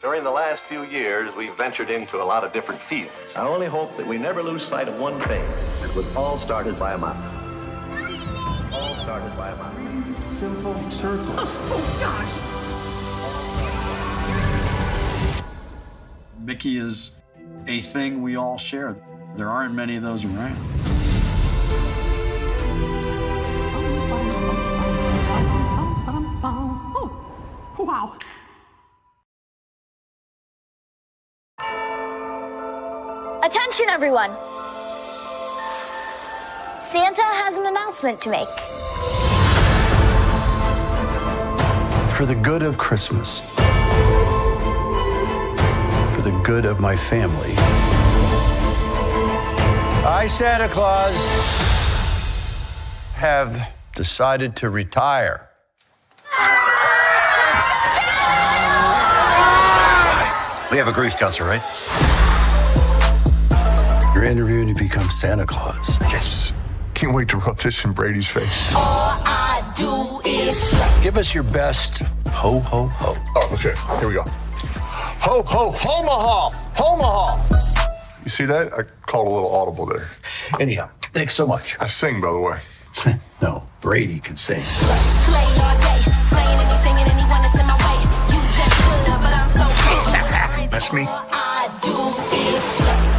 During the last few years, we've ventured into a lot of different fields. I only hope that we never lose sight of one thing. It was all started by a mouse. All started by a mouse. Simple circles. Oh, gosh! Mickey is a thing we all share. There aren't many of those around. Oh, wow. Attention, everyone. Santa has an announcement to make. For the good of Christmas, for the good of my family, I, Santa Claus, have decided to retire. We have a grief counselor, right? You're interviewing to become Santa Claus. Yes. Can't wait to rub this in Brady's face. All I do is Give us your best ho, ho, ho. Oh, okay. Here we go. Ho, ho, homaha! Homaha! You see that? I called a little audible there. Anyhow, thanks so much. I sing, by the way. No, Brady can sing. slay all day, slaying anything and anyone that's in my way. You just good, but I'm so good. That's me. All I do is slay.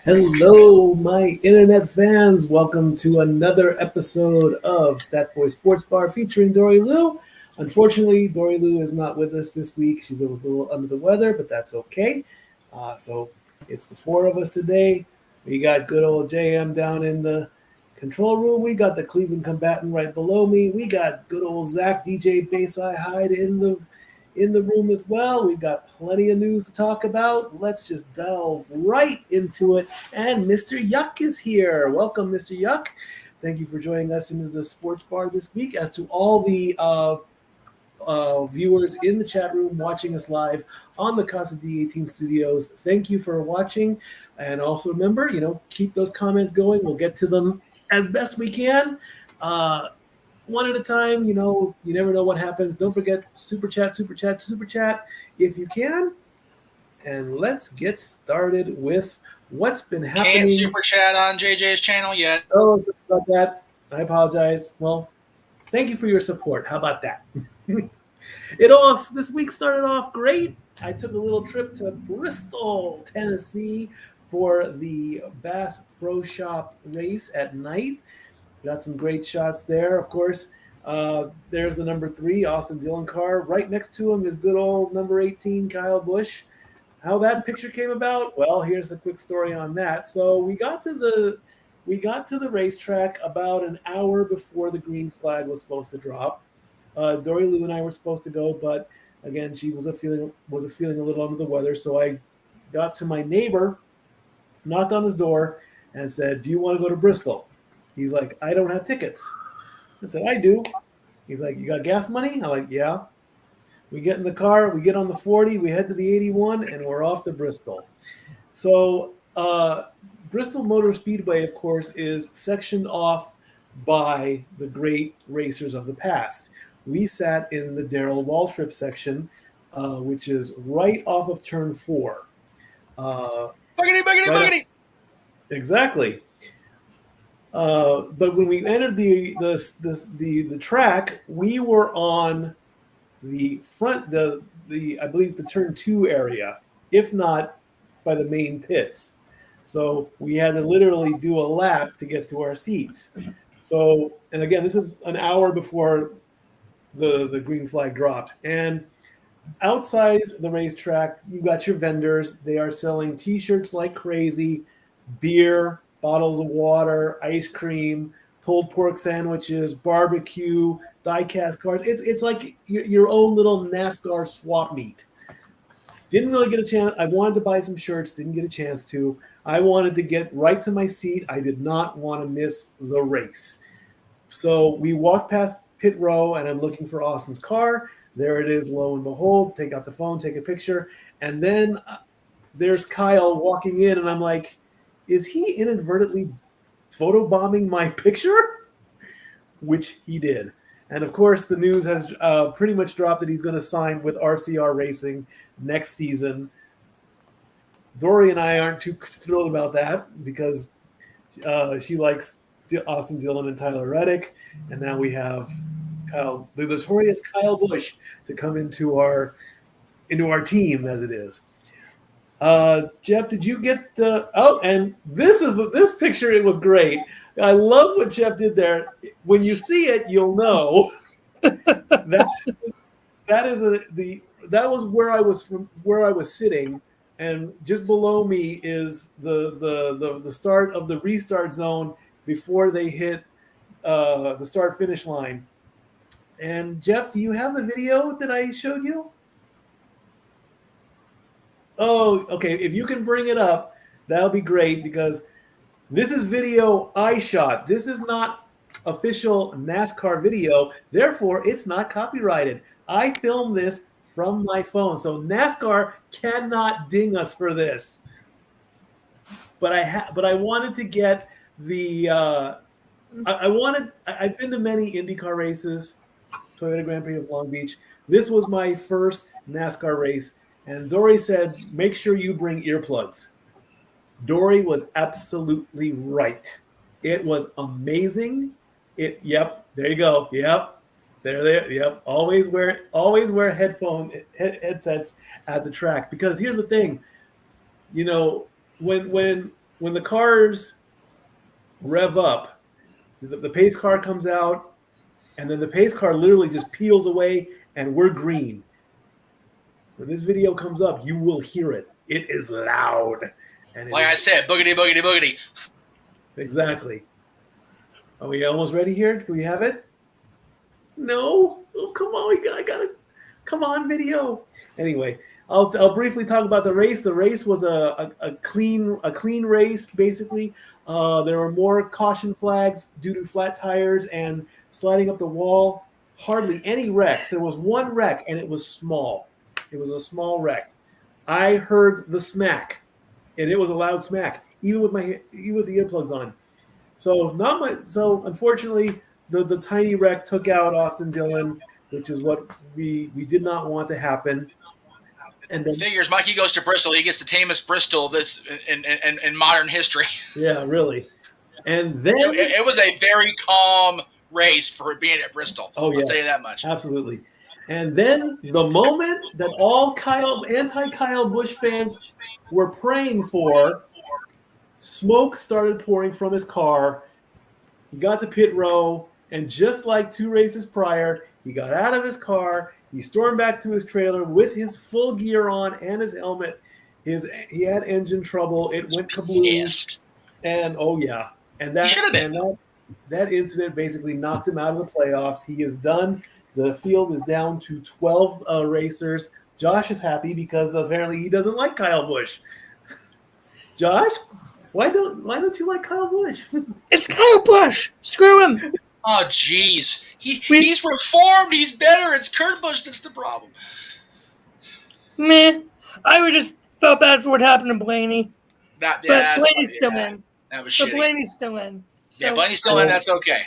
Hello, my internet fans. Welcome to another episode of Stat Boy Sports Bar featuring Dori Lou. Unfortunately, Dori Lou is not with us this week. She's a little under the weather, but that's okay. So it's the four of us today. We got good old JM down in the control room. We got the Cleveland combatant right below me. We got good old Zach DJ Bayside Hyde in the room as well. We've got plenty of news to talk about. Let's just delve right into it. And Mr. Yuck is here. Welcome, Mr. Yuck. Thank you for joining us into the sports bar this week. As to all the viewers in the chat room watching us live on the Casa D-18 Studios, thank you for watching. And also remember, keep those comments going. We'll get to them as best we can. One at a time, you never know what happens. Don't forget, super chat if you can. And let's get started with what's been happening. Can't super chat on JJ's channel yet. Oh, sorry about that. I apologize. Well, thank you for your support. How about that? This week started off great. I took a little trip to Bristol, Tennessee for the Bass Pro Shop race at night. Got some great shots there, of course. There's the number 3, Austin Dillon car. Right next to him is good old number 18, Kyle Busch. How that picture came about? Well, here's the quick story on that. So we got to the racetrack about an hour before the green flag was supposed to drop. Dori Lou and I were supposed to go, but again, she was feeling a little under the weather. So I got to my neighbor, knocked on his door, and said, "Do you want to go to Bristol?" He's like, "I don't have tickets." I said, "I do." He's like, "You got gas money?" I'm like, "Yeah." We get in the car, we get on the 40, we head to the 81, and we're off to Bristol. So Bristol Motor Speedway, of course, is sectioned off by the great racers of the past. We sat in the Darrell Waltrip section, which is right off of turn 4. Buggity. Exactly. But when we entered the track, we were on the front, I believe the turn 2 area, if not by the main pits. So we had to literally do a lap to get to our seats. So, and again, this is an hour before the green flag dropped. And outside the racetrack, you got your vendors. They are selling T-shirts like crazy, beer, bottles of water, ice cream, pulled pork sandwiches, barbecue, die-cast cars. It's like your own little NASCAR swap meet. Didn't really get a chance. I wanted to buy some shirts, didn't get a chance to. I wanted to get right to my seat. I did not want to miss the race. So we walked past pit row, and I'm looking for Austin's car. There it is, lo and behold. Take out the phone, take a picture. And then there's Kyle walking in, and I'm like, is he inadvertently photobombing my picture? Which he did. And of course, the news has pretty much dropped that he's going to sign with RCR Racing next season. Dori and I aren't too thrilled about that because she likes Austin Dillon and Tyler Reddick. And now we have the notorious Kyle Busch to come into our team as it is. Jeff, did you get the? Oh, and this picture. It was great. I love what Jeff did there. When you see it, you'll know that was where I was sitting, and just below me is the start of the restart zone before they hit the start finish line. And Jeff, do you have the video that I showed you? Oh, okay. If you can bring it up, that'll be great because this is video I shot. This is not official NASCAR video. Therefore, it's not copyrighted. I filmed this from my phone. So NASCAR cannot ding us for this. But I wanted to get the I've been to many IndyCar races, Toyota Grand Prix of Long Beach. This was my first NASCAR race. And Dori said, make sure you bring earplugs. Dori was absolutely right. It was amazing. Yep, there you go. Yep, there. Yep, always wear headsets at the track because here's the thing. When when the cars rev up, the pace car comes out, and then the pace car literally just peels away, and we're green. When this video comes up, you will hear it. It is loud. And Like I said, boogity, boogity, boogity. Exactly. Are we almost ready here? Do we have it? No. Oh, come on. I gotta. Come on, video. Anyway, I'll briefly talk about the race. The race was a clean race, basically. There were more caution flags due to flat tires and sliding up the wall. Hardly any wrecks. There was one wreck, and it was small. It was a small wreck. I heard the smack, and it was a loud smack, even with the earplugs on. So unfortunately, the tiny wreck took out Austin Dillon, which is what we did not want to happen. And then, Figures Mikey goes to Bristol. He gets the tamest Bristol in modern history. Yeah, really. And then it was a very calm race for it being at Bristol. Oh, yeah. I'll tell you that much. Absolutely. And then the moment that all anti-Kyle Busch fans were praying for, smoke started pouring from his car. He got to pit row, and just like 2 races prior, he got out of his car. He stormed back to his trailer with his full gear on and his helmet. He had engine trouble. It went kablooey. And oh yeah, and that incident basically knocked him out of the playoffs. He is done. The field is down to 12 racers. Josh is happy because apparently he doesn't like Kyle Busch. Josh, why don't you like Kyle Busch? It's Kyle Busch. Screw him. Oh, jeez. He's reformed. He's better. It's Kurt Busch that's the problem. Meh. I just felt bad for what happened to Blaney. But Blaney's still in. That was shitty. But Blaney's still in. So, yeah, Blaney's still in. That's okay.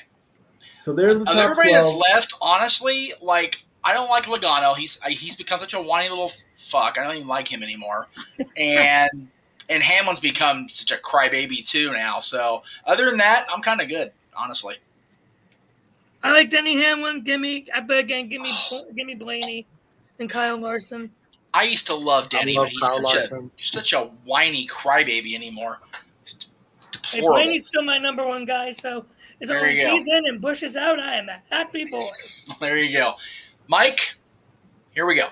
So there's the top everybody 12. that's left, honestly, like, I don't like Logano. He's become such a whiny little fuck. I don't even like him anymore. And Hamlin's become such a crybaby too now. So other than that, I'm kind of good, honestly. I like Denny Hamlin. Give me Blaney and Kyle Larson. I used to love Denny, but he's such a whiny crybaby anymore. It's deplorable. Hey, Blaney's still my number 1 guy, so as long as he's in and Bush is out, I am a happy boy. There you go. Mike, here we go.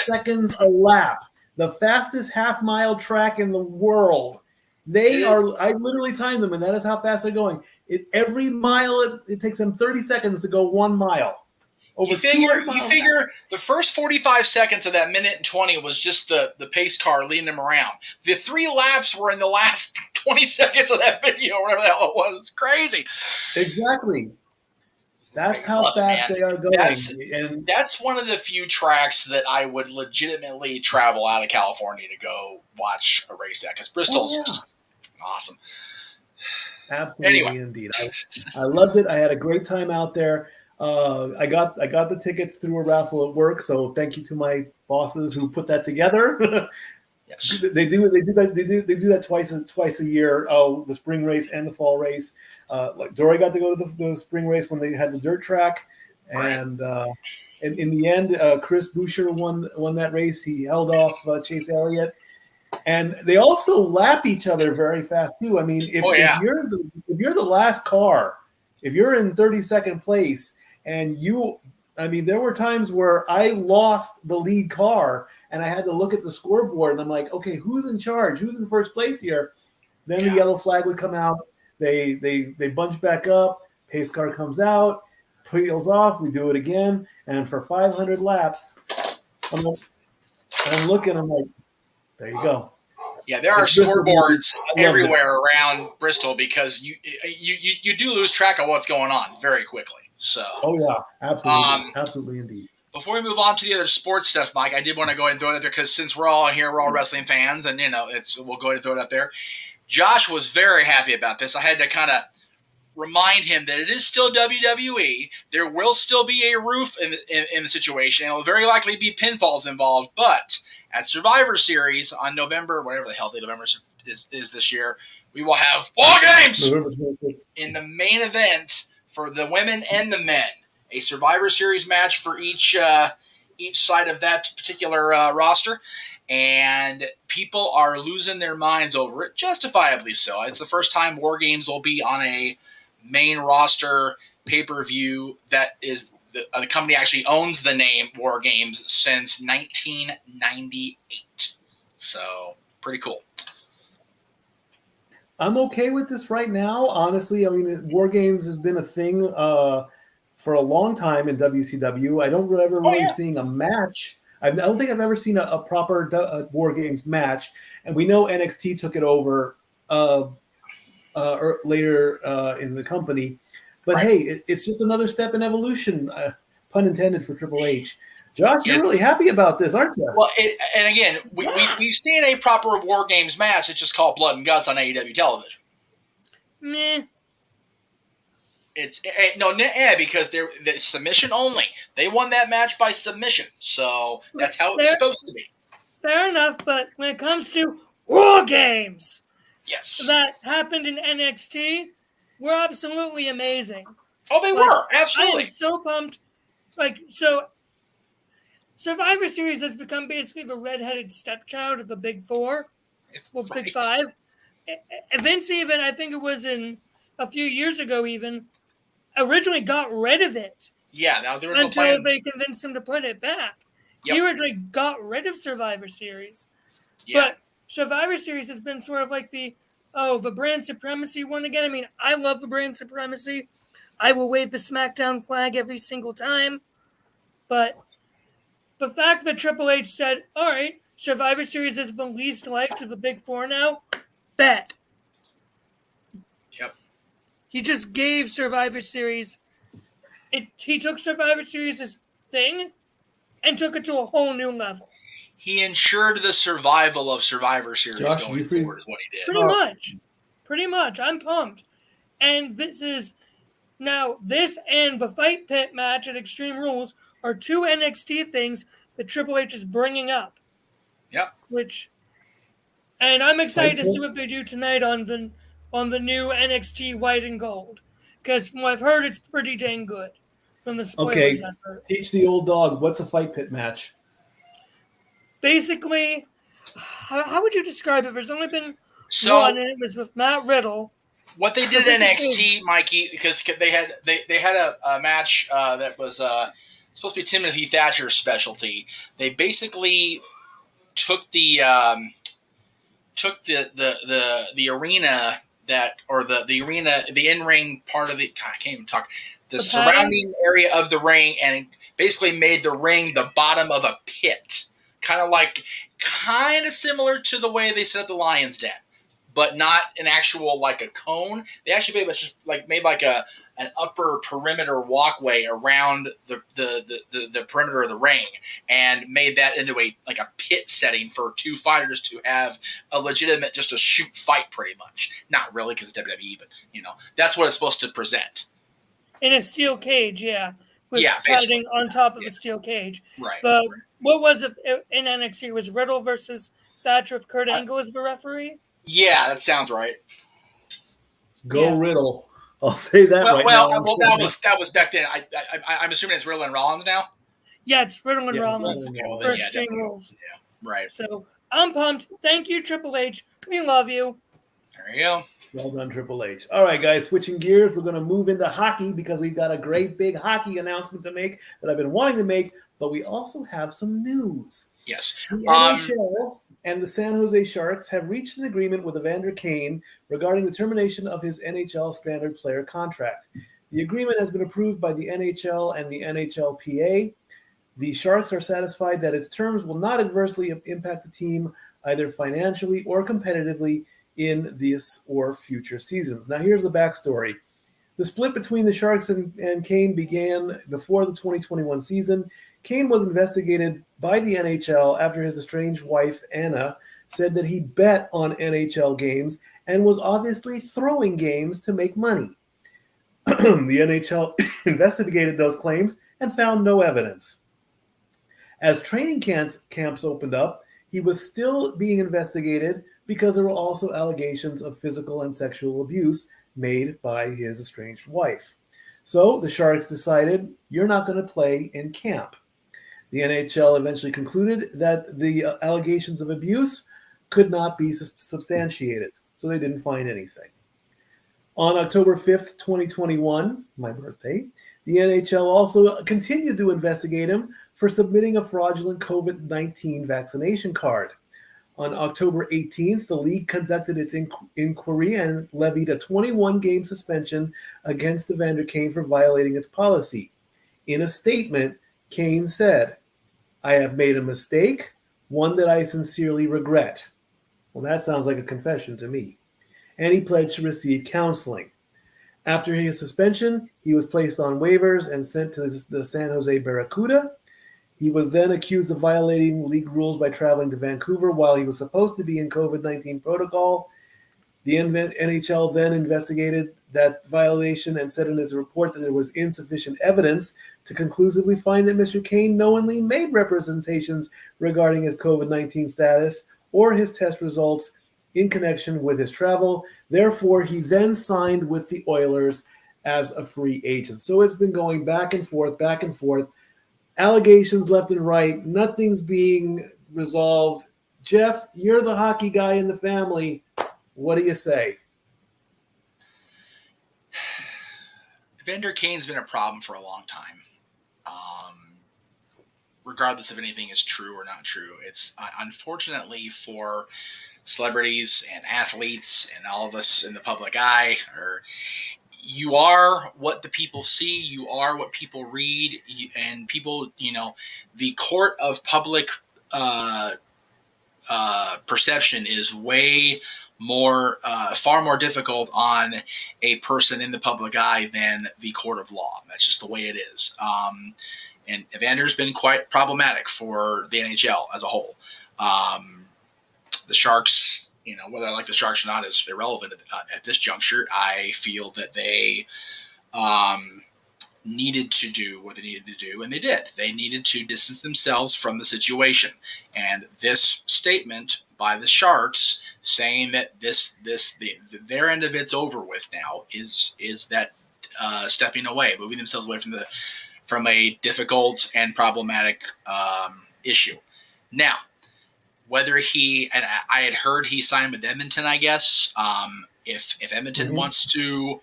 Seconds a lap, the fastest half-mile track in the world. I literally timed them, and that is how fast they're going. Every mile, it takes them 30 seconds to go 1 mile. You figure the first 45 seconds of that minute and 20 was just the pace car leading them around. The 3 laps were in the last 20 seconds of that video, or whatever the hell it was. It's crazy. Exactly. That's how fast they are going. That's one of the few tracks that I would legitimately travel out of California to go watch a race at, because Bristol's just awesome. Absolutely, anyway. Indeed. I loved it. I had a great time out there. I got the tickets through a raffle at work, so thank you to my bosses who put that together. Yes. They do that twice a year. Oh, the spring race and the fall race. Like Dori got to go to the spring race when they had the dirt track, and in the end, Chris Boucher won that race. He held off Chase Elliott, and they also lap each other very fast too. I mean, if you're the last car, if you're in 32nd place, and there were times where I lost the lead car and I had to look at the scoreboard and I'm like, okay, who's in charge? Who's in first place here? Then the yellow flag would come out. They bunch back up. Pace car comes out, peels off. We do it again, and for 500 laps, I'm looking. I'm like, there you go. Yeah, there are scoreboards everywhere around Bristol because you do lose track of what's going on very quickly. So. Oh yeah, absolutely, absolutely indeed. Before we move on to the other sports stuff, Mike, I did want to go ahead and throw it up there because since we're all here, we're all wrestling fans, and we'll go ahead and throw it up there. Josh was very happy about this. I had to kind of remind him that it is still WWE. There will still be a roof in the situation. It will very likely be pinfalls involved, but at Survivor Series on November, whatever the hell the November is this year, we will have War Games in the main event for the women and the men. A Survivor Series match for each side of that particular roster, and people are losing their minds over it, justifiably so. It's the first time War Games will be on a main roster pay-per-view that is the company actually owns the name War Games since 1998. So, pretty cool. I'm okay with this right now. Honestly, I mean, War Games has been a thing for a long time in WCW. I don't really seeing a match. I don't think I've ever seen a proper War Games match. And we know NXT took it over later in the company. But hey, it's just another step in evolution, pun intended for Triple H. Josh, you're really happy about this, aren't you? Well, and again, we've seen a proper War Games match. It's just called Blood and Guts on AEW television. Meh. Because they're submission only. They won that match by submission, so that's how it's supposed to be. Fair enough, but when it comes to War Games, yes, that happened in NXT, were absolutely amazing. Oh, they were absolutely. I am so pumped. Survivor Series has become basically the redheaded stepchild of the Big Four, Big Five. Vince even, I think it was in a few years ago even, originally got rid of it. Yeah, that was the original plan. Until they convinced him to put it back. Yep. He originally got rid of Survivor Series. Yeah. But Survivor Series has been sort of like the brand supremacy one again. I mean, I love the brand supremacy. I will wave the SmackDown flag every single time. But the fact that Triple H said, all right, Survivor Series is the least liked of the Big Four now, bet. Yep. He just gave Survivor Series. He took Survivor Series' thing and took it to a whole new level. He ensured the survival of Survivor Series going forward is what he did. Pretty much. I'm pumped. And this and the Fight Pit match at Extreme Rules are two NXT things that Triple H is bringing up. Yep. And I'm excited to see what they do tonight on the new NXT White and Gold. Because from what I've heard, it's pretty dang good. From the spoilers I've heard. Teach the old dog, what's a Fight Pit match? Basically, how would you describe it? There's only been one, and it was with Matt Riddle. What they did in NXT, Mikey, because they had a match that was supposed to be Timothy Thatcher's specialty. They basically took the arena the in-ring part of the. God, I can't even talk. The surrounding area of the ring, and basically made the ring the bottom of a pit, kind of similar to the way they set up the Lion's Den, but not an actual like a cone. They actually made an upper perimeter walkway around the perimeter of the ring, and made that into a pit setting for two fighters to have a legitimate just a shoot fight, pretty much. Not really because it's WWE, but that's what it's supposed to present. In a steel cage, yeah. With fighting on top of a steel cage. Right. What was it in NXT? It was Riddle versus Thatcher with Kurt Angle as the referee. Yeah, that sounds right. Go Riddle. I'll say that right now. That was back then. I'm assuming it's Riddle and Rollins now. Yeah, it's Riddle and Yeah, Rollins. okay, well, First yeah, Extreme definitely. Rules. Yeah, right. So I'm pumped. Thank you, Triple H. We love you. There you go. Well done, Triple H. All right, guys, switching gears. We're going to move into hockey because we've got a great big hockey announcement to make that I've been wanting to make, but we also have some news. Yes. The NHL and the San Jose Sharks have reached an agreement with Evander Kane regarding the termination of his NHL standard player contract. The agreement has been approved by the NHL and the NHLPA. The Sharks are satisfied that its terms will not adversely impact the team either financially or competitively in this or future seasons. Now, here's the backstory. The split between the Sharks and Kane began before the 2021 season. Kane was investigated by the NHL after his estranged wife, Anna, said that he bet on NHL games and was obviously throwing games to make money. The NHL investigated those claims and found no evidence. As training camps opened up, he was still being investigated because there were also allegations of physical and sexual abuse made by his estranged wife. So the Sharks decided, you're not going to play in camp. The NHL eventually concluded that the allegations of abuse could not be substantiated, so they didn't find anything. On October 5th, 2021, my birthday, the NHL also continued to investigate him for submitting a fraudulent COVID-19 vaccination card. On October 18th, the league conducted its inquiry and levied a 21-game suspension against Evander Kane for violating its policy. In a statement, Kane said, "I have made a mistake, one that I sincerely regret." Well, that sounds like a confession to me. And he pledged to receive counseling. After his suspension, he was placed on waivers and sent to the San Jose Barracuda. He was then accused of violating league rules by traveling to Vancouver while he was supposed to be in COVID-19 protocol. The NHL then investigated that violation and said in its report that there was insufficient evidence to conclusively find that Mr. Kane knowingly made representations regarding his COVID-19 status or his test results in connection with his travel. Therefore, he then signed with the Oilers as a free agent. So it's been going back and forth, allegations left and right. Nothing's being resolved. Jeff, you're the hockey guy in the family. What do you say? Evander Kane's been a problem for a long time. Regardless if anything is true or not true. It's unfortunately for celebrities and athletes and all of us in the public eye, you are what the people see, you are what people read, and people, the court of public perception is way more, far more difficult on a person in the public eye than the court of law. That's just the way it is. And Evander's been quite problematic for the NHL as a whole. The Sharks, whether I like the Sharks or not is irrelevant at this juncture. I feel that they needed to do what they needed to do, and they did. They needed to distance themselves from the situation. And this statement by the Sharks saying that their end of it's over with now is that stepping away, moving themselves away from a difficult and problematic issue. Now, whether and I had heard he signed with Edmonton, I guess. If Edmonton wants to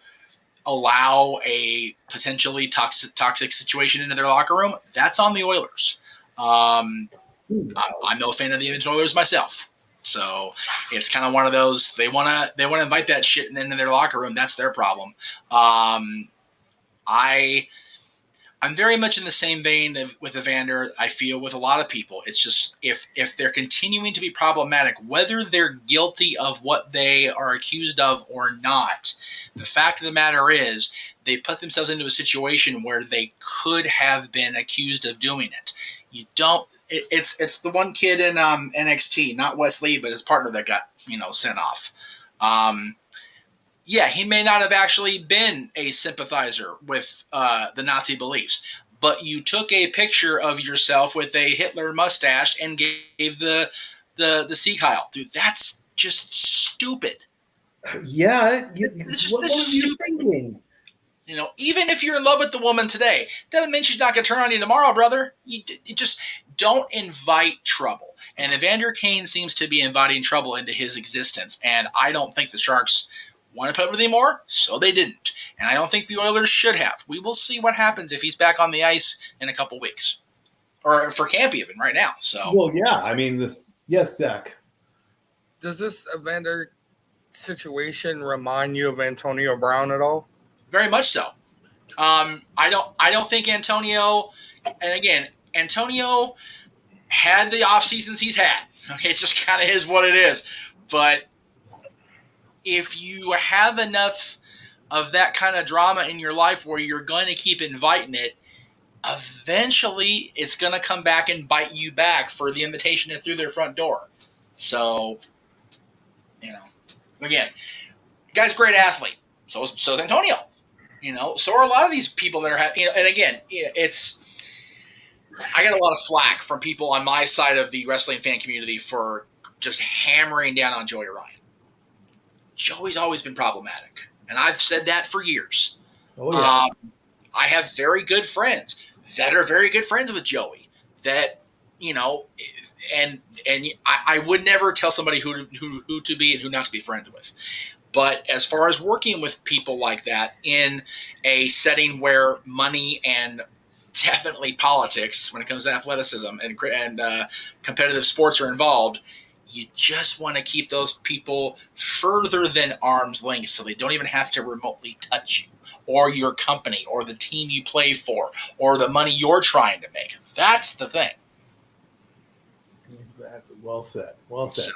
allow a potentially toxic situation into their locker room, that's on the Oilers. I'm no fan of the Edmonton Oilers myself, so it's kind of one of those. They want to invite that shit into their locker room. That's their problem. I'm very much in the same vein with Evander, I feel, with a lot of people. It's just if they're continuing to be problematic, whether they're guilty of what they are accused of or not, the fact of the matter is they put themselves into a situation where they could have been accused of doing it. You don't. It's the one kid in NXT, not Wesley, but his partner that got sent off. Yeah, he may not have actually been a sympathizer with the Nazi beliefs, but you took a picture of yourself with a Hitler mustache and gave the the sea Kyle, dude. That's just stupid. Yeah, This what is were you stupid. thinking? You know, even if you're in love with the woman today, doesn't mean she's not going to turn on you tomorrow, brother. You just don't invite trouble. And Evander Kane seems to be inviting trouble into his existence. And I don't think the Sharks want to put up with him anymore, so they didn't. And I don't think the Oilers should have. We will see what happens if he's back on the ice in a couple weeks. Or for camp even right now. So Well, yeah. I mean, yes, Zach. Does this Evander situation remind you of Antonio Brown at all? very much so. I don't think Antonio, and again, Antonio had the off seasons he's had. Okay, it just kind of is what it is. But if you have enough of that kind of drama in your life where you're going to keep inviting it, eventually it's going to come back and bite you back for the invitation through their front door. So, you know, again, guy's a great athlete. So is Antonio. You know, so are a lot of these people that are, and again, I get a lot of flack from people on my side of the wrestling fan community for just hammering down on Joey Ryan. Joey's always been problematic, and I've said that for years. Oh, yeah. I have very good friends that are very good friends with Joey that, you know, and I would never tell somebody who to be and who not to be friends with. But as far as working with people like that in a setting where money and definitely politics, when it comes to athleticism and competitive sports are involved, you just want to keep those people further than arm's length so they don't even have to remotely touch you or your company or the team you play for or the money you're trying to make. That's the thing. Exactly. Well said. Well said. So,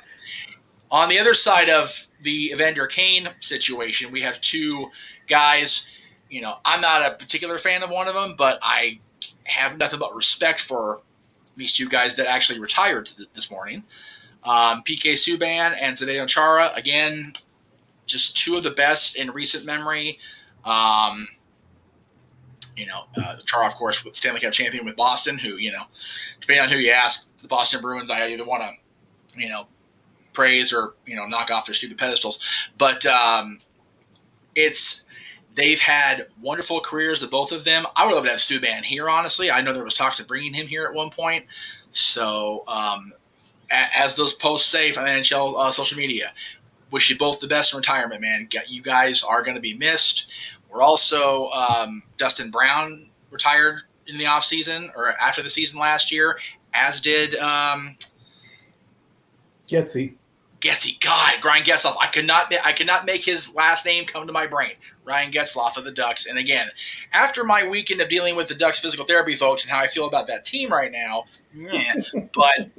on the other side of the Evander Kane situation, we have two guys. You know, I'm not a particular fan of one of them, but I have nothing but respect for these two guys that actually retired this morning. PK Subban and Zdeno Chara, again, just two of the best in recent memory. Chara, of course, with Stanley Cup champion with Boston, who, you know, depending on who you ask, the Boston Bruins, I either want to, praise or, knock off their stupid pedestals. But they've had wonderful careers, the both of them. I would love to have Subban here, honestly. I know there was talks of bringing him here at one point. So, as those posts say on NHL social media, wish you both the best in retirement, man. You guys are going to be missed. We're also Dustin Brown retired in the offseason or after the season last year, as did Getzey. God, Ryan Getzlaf. I could not make his last name come to my brain. Ryan Getzlaf of the Ducks. And again, after my weekend of dealing with the Ducks physical therapy folks and how I feel about that team right now, but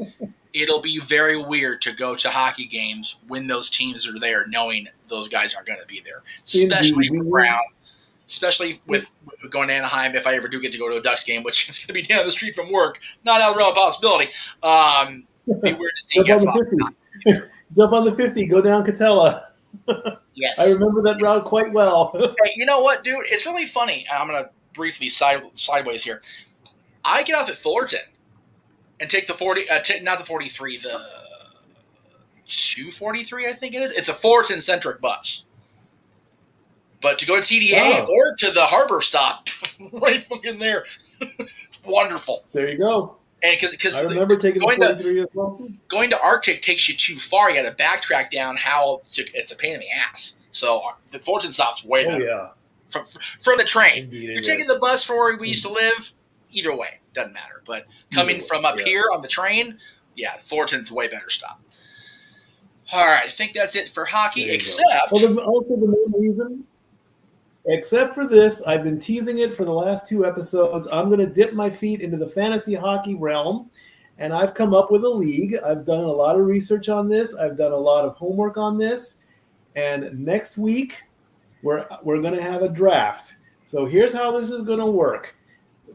it'll be very weird to go to hockey games when those teams are there, knowing those guys aren't going to be there, especially for Brown. Especially with going to Anaheim, if I ever do get to go to a Ducks game, which is going to be down the street from work, not out of the realm of possibility. It'd be weird to see Getzlaf. Jump on the 50, go down Catella. Yes. I remember that route quite well. Hey, you know what, dude? It's really funny. I'm going to briefly sideways here. I get off at Fullerton and take the 40, not the 43, the 243, I think it is. It's a Fullerton-centric bus. But to go to TDA or to the harbor stop, right fucking there, wonderful. There you go. And because I remember taking the 43 as well. Going to Arctic takes you too far. You got to backtrack down how it's a pain in the ass. So the Fullerton stop's way better. Yeah. From the train. Indeed, You're taking the bus from where we used to live. Either way, doesn't matter. But coming from up here on the train, Fullerton's a way better stop. All right, I think that's it for hockey. Except also the main reason. Except for this, I've been teasing it for the last 2 episodes. I'm going to dip my feet into the fantasy hockey realm, and I've come up with a league. I've done a lot of research on this. I've done a lot of homework on this, and next week we're going to have a draft. So here's how this is going to work.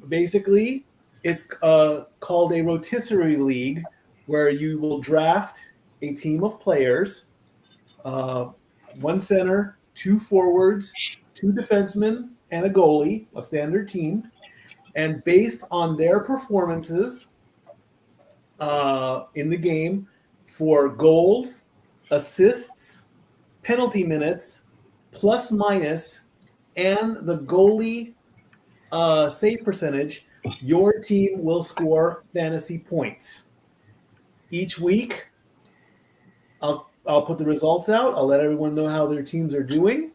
Basically, it's called a rotisserie league, where you will draft a team of players, 1 center, 2 forwards, 2 defensemen, and a goalie, a standard team. And based on their performances in the game, for goals, assists, penalty minutes, plus minus, and the goalie save percentage, your team will score fantasy points. Each week, I'll put the results out. I'll let everyone know how their teams are doing.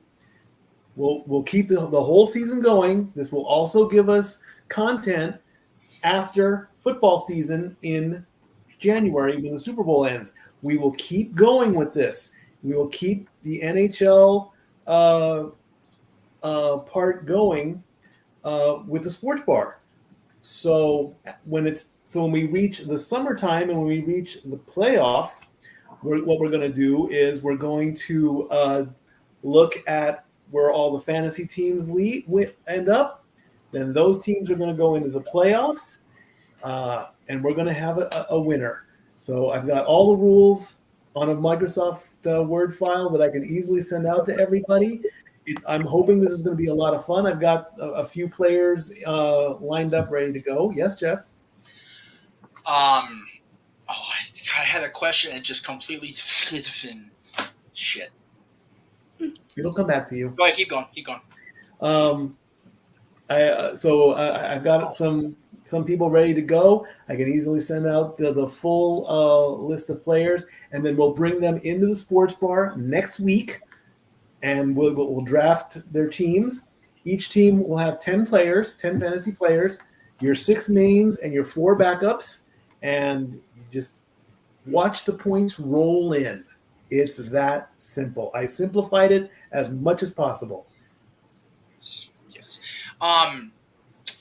We'll keep the whole season going. This will also give us content after football season in January when the Super Bowl ends. We will keep going with this. We will keep the NHL part going with the sports bar. So when we reach the summertime and when we reach the playoffs, what we're going to do is we're going to look at where all the fantasy teams end up. Then those teams are going to go into the playoffs, and we're going to have a winner. So I've got all the rules on a Microsoft Word file that I can easily send out to everybody. I'm hoping this is going to be a lot of fun. I've got a few players lined up, ready to go. Yes, Jeff? I had a question and it just completely shit. It'll come back to you. Go ahead, keep going. I've got some people ready to go. I can easily send out the full list of players, and then we'll bring them into the sports bar next week, and we'll draft their teams. Each team will have 10 players, 10 fantasy players, your 6 mains and your 4 backups, and you just watch the points roll in. It's that simple. I simplified it as much as possible. Yes.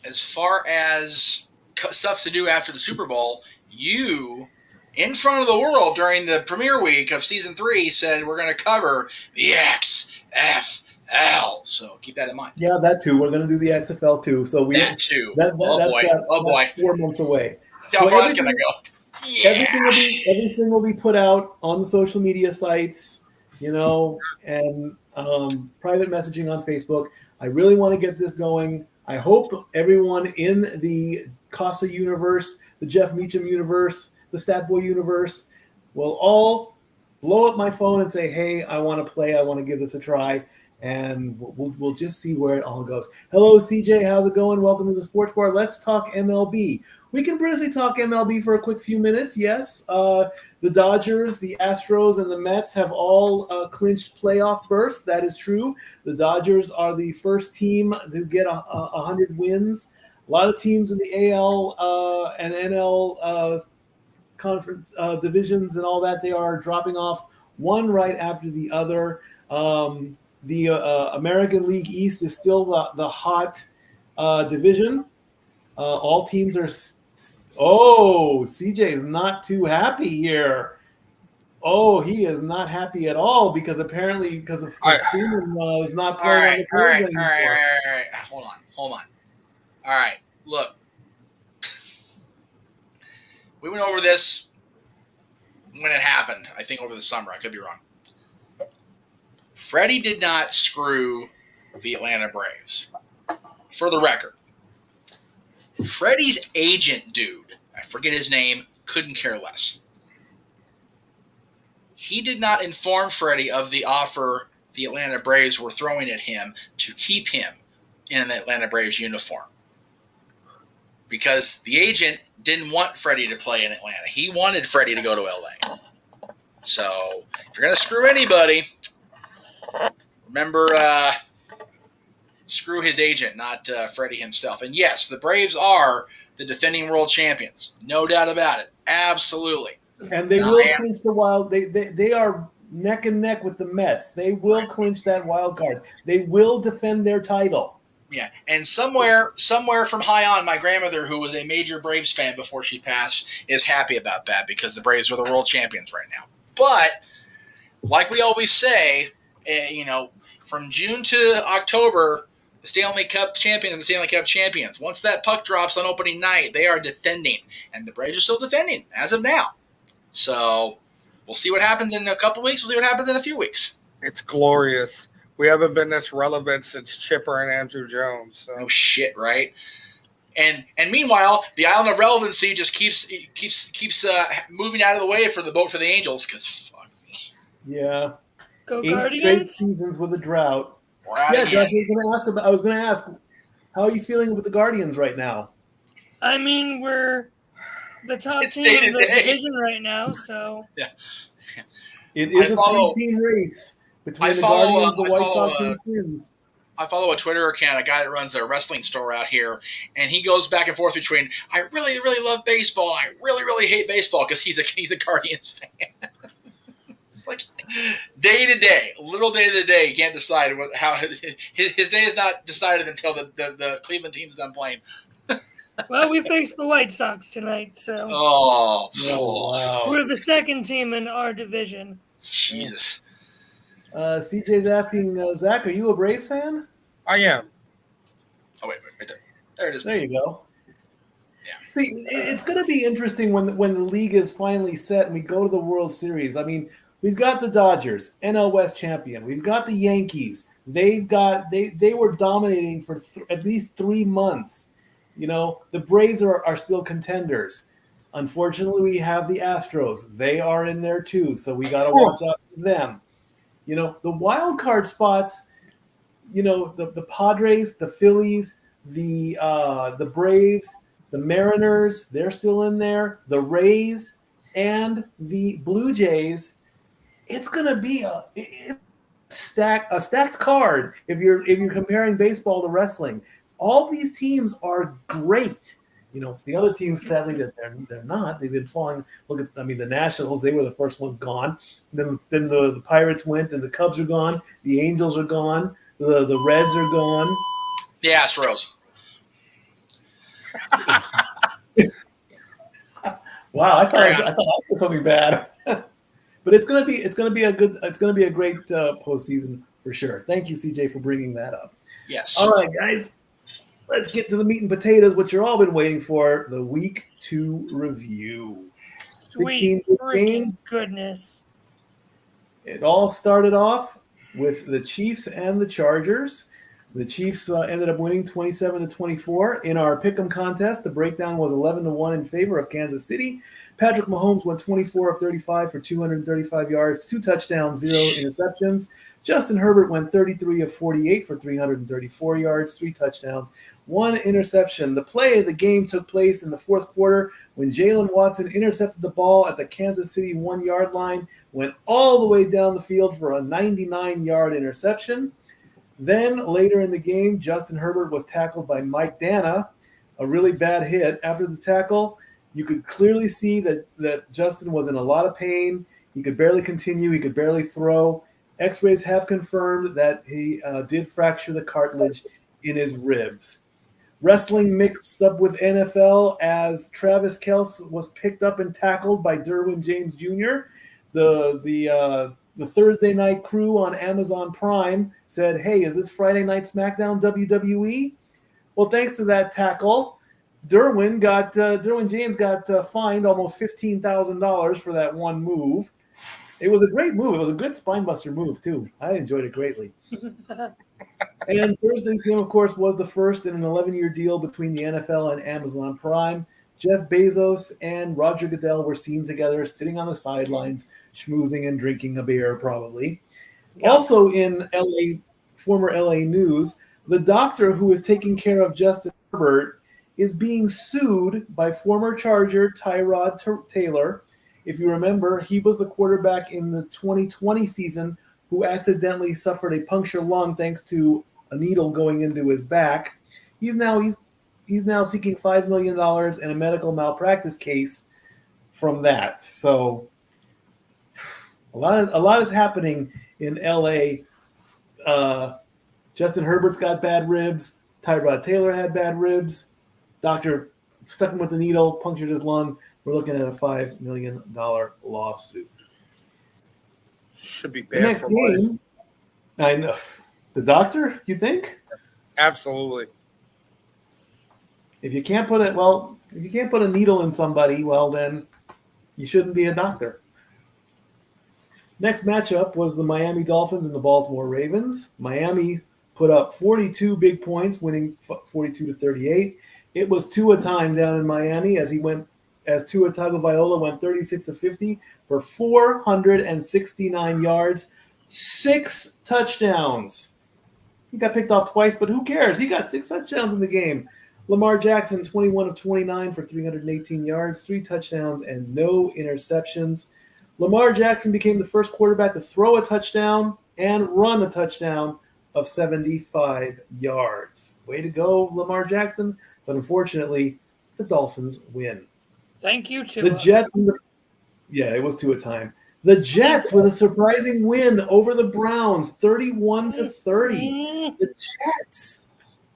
As far as stuff to do after the Super Bowl, you, in front of the world during the premiere week of season 3, said we're going to cover the XFL. So keep that in mind. Yeah, that too. We're going to do the XFL too. So that too. That's 4 months away. See how far that's going to go. Yeah. Everything will be put out on the social media sites, and private messaging on Facebook. I really want to get this going. I hope everyone in the Casa universe, the Jeff Meacham universe, the Statboy universe will all blow up my phone and say, hey, I want to play. I want to give this a try. And we'll just see where it all goes. Hello, CJ. How's it going? Welcome to the Sports Bar. Let's talk MLB. We can briefly talk MLB for a quick few minutes. Yes, the Dodgers, the Astros, and the Mets have all clinched playoff berths. That is true. The Dodgers are the first team to get 100 wins. A lot of teams in the AL and NL conference divisions and all that, they are dropping off one right after the other. The American League East is still the hot division. All teams are. CJ is not too happy here. He is not happy at all because apparently because Freeman is not playing on the field anymore. All right. Hold on. All right, look. We went over this when it happened. I think over the summer. I could be wrong. Freddie did not screw the Atlanta Braves. For the record. Freddie's agent dude, I forget his name, couldn't care less. He did not inform Freddie of the offer the Atlanta Braves were throwing at him to keep him in the Atlanta Braves uniform. Because the agent didn't want Freddie to play in Atlanta. He wanted Freddie to go to LA. So, if you're going to screw anybody, remember... screw his agent, not Freddie himself. And yes, the Braves are the defending world champions. No doubt about it. Absolutely. And they will clinch the wild. They are neck and neck with the Mets. They will clinch that wild card. They will defend their title. Yeah, and somewhere from high on, my grandmother, who was a major Braves fan before she passed, is happy about that because the Braves are the world champions right now. But, like we always say, from June to October, the Stanley Cup champion and the Stanley Cup champions. Once that puck drops on opening night, they are defending. And the Braves are still defending as of now. So we'll see what happens in a couple weeks. We'll see what happens in a few weeks. It's glorious. We haven't been this relevant since Chipper and Andrew Jones. So. Oh, shit, right? And meanwhile, the island of relevancy just keeps moving out of the way for the boat for the Angels because fuck. Yeah. Go 8 straight Guardians. seasons with a drought. We're out Yeah, again. Josh, I was going to ask, how are you feeling with the Guardians right now? I mean, we're the top It's team day in to the day. division right now, so Yeah. It is I a follow- three-team race between I the follow, Guardians, the I White follow, Sox, and the Twins. I follow a Twitter account, a guy that runs a wrestling store out here, and he goes back and forth between I really, really love baseball and I really, really hate baseball because he's a Guardians fan. It's like day to day, little day to day. He can't decide how his day is not decided until the Cleveland team's done playing. well, we face the White Sox tonight, so Oh, wow. we're the second team in our division. Jesus. CJ's asking, Zach, are you a Braves fan? I am. Oh wait, right there. There it is. There you go. Yeah. See, it's going to be interesting when the league is finally set and we go to the World Series. I mean, we've got the Dodgers, NL West champion. We've got the Yankees. They were dominating for at least 3 months. You know, the Braves are still contenders. Unfortunately, we have the Astros. They are in there too, so we got to watch out for them. You know, the wild card spots, you know, the Padres, the Phillies, the Braves, the Mariners, they're still in there. The Rays and the Blue Jays. It's gonna be a stacked card if you're comparing baseball to wrestling. All these teams are great. You know, the other teams, sadly, that they're not. They've been falling. Look at, I mean, the Nationals. They were the first ones gone. Then the Pirates went, and the Cubs are gone. The Angels are gone. The Reds are gone. The Astros. Wow, I thought I did something bad. But it's gonna be a great postseason for sure. Thank you, CJ, for bringing that up. Yes. All right, guys. Let's get to the meat and potatoes, what you're all been waiting for, the Week 2 review. Sweet 16 freaking games. goodness. It all started off with the Chiefs and the Chargers. The Chiefs ended up winning 27-24. In our pick'em contest, the breakdown was 11-1 in favor of Kansas City. Patrick Mahomes went 24 of 35 for 235 yards, 2 touchdowns, 0 interceptions. Justin Herbert went 33 of 48 for 334 yards, 3 touchdowns, 1 interception. The play of the game took place in the fourth quarter when Jalen Watson intercepted the ball at the Kansas City 1-yard line, went all the way down the field for a 99-yard interception. Then later in the game, Justin Herbert was tackled by Mike Dana, a really bad hit. After the tackle, you could clearly see that Justin was in a lot of pain. He could barely continue. He could barely throw. X-rays have confirmed that he did fracture the cartilage in his ribs. Wrestling mixed up with NFL as Travis Kelce was picked up and tackled by Derwin James Jr. The Thursday night crew on Amazon Prime said, "Hey, is this Friday Night SmackDown WWE?" Well, thanks to that tackle, Derwin James got fined almost $15,000 for that one move. It was a great move. It was a good spinebuster move, too. I enjoyed it greatly. And Thursday's game, of course, was the first in an 11-year deal between the NFL and Amazon Prime. Jeff Bezos and Roger Goodell were seen together sitting on the sidelines, schmoozing and drinking a beer, probably. Yep. Also in former LA news, the doctor who is taking care of Justin Herbert is being sued by former Charger Tyrod Taylor. If you remember, he was the quarterback in the 2020 season who accidentally suffered a punctured lung thanks to a needle going into his back. He's now seeking $5 million in a medical malpractice case from that. So a lot is happening in LA. Justin Herbert's got bad ribs. Tyrod Taylor had bad ribs. Doctor stuck him with the needle, punctured his lung. We're looking at a $5 million lawsuit. Should be The bad next for game, I know. The doctor, you think? Absolutely. If you can't put a needle in somebody, well, then you shouldn't be a doctor. Next matchup was the Miami Dolphins and the Baltimore Ravens. Miami put up 42 big points, winning 42-38. It was Tua time down in Miami as Tua Tagovailoa went 36 of 50 for 469 yards, 6 touchdowns. He got picked off twice, but who cares? He got 6 touchdowns in the game. Lamar Jackson, 21 of 29 for 318 yards, 3 touchdowns, and no interceptions. Lamar Jackson became the first quarterback to throw a touchdown and run a touchdown of 75 yards. Way to go, Lamar Jackson. But unfortunately, the Dolphins win. Thank you, Tua. The Jets, it was Tua time. The Jets with a surprising win over the Browns, 31-30. The Jets.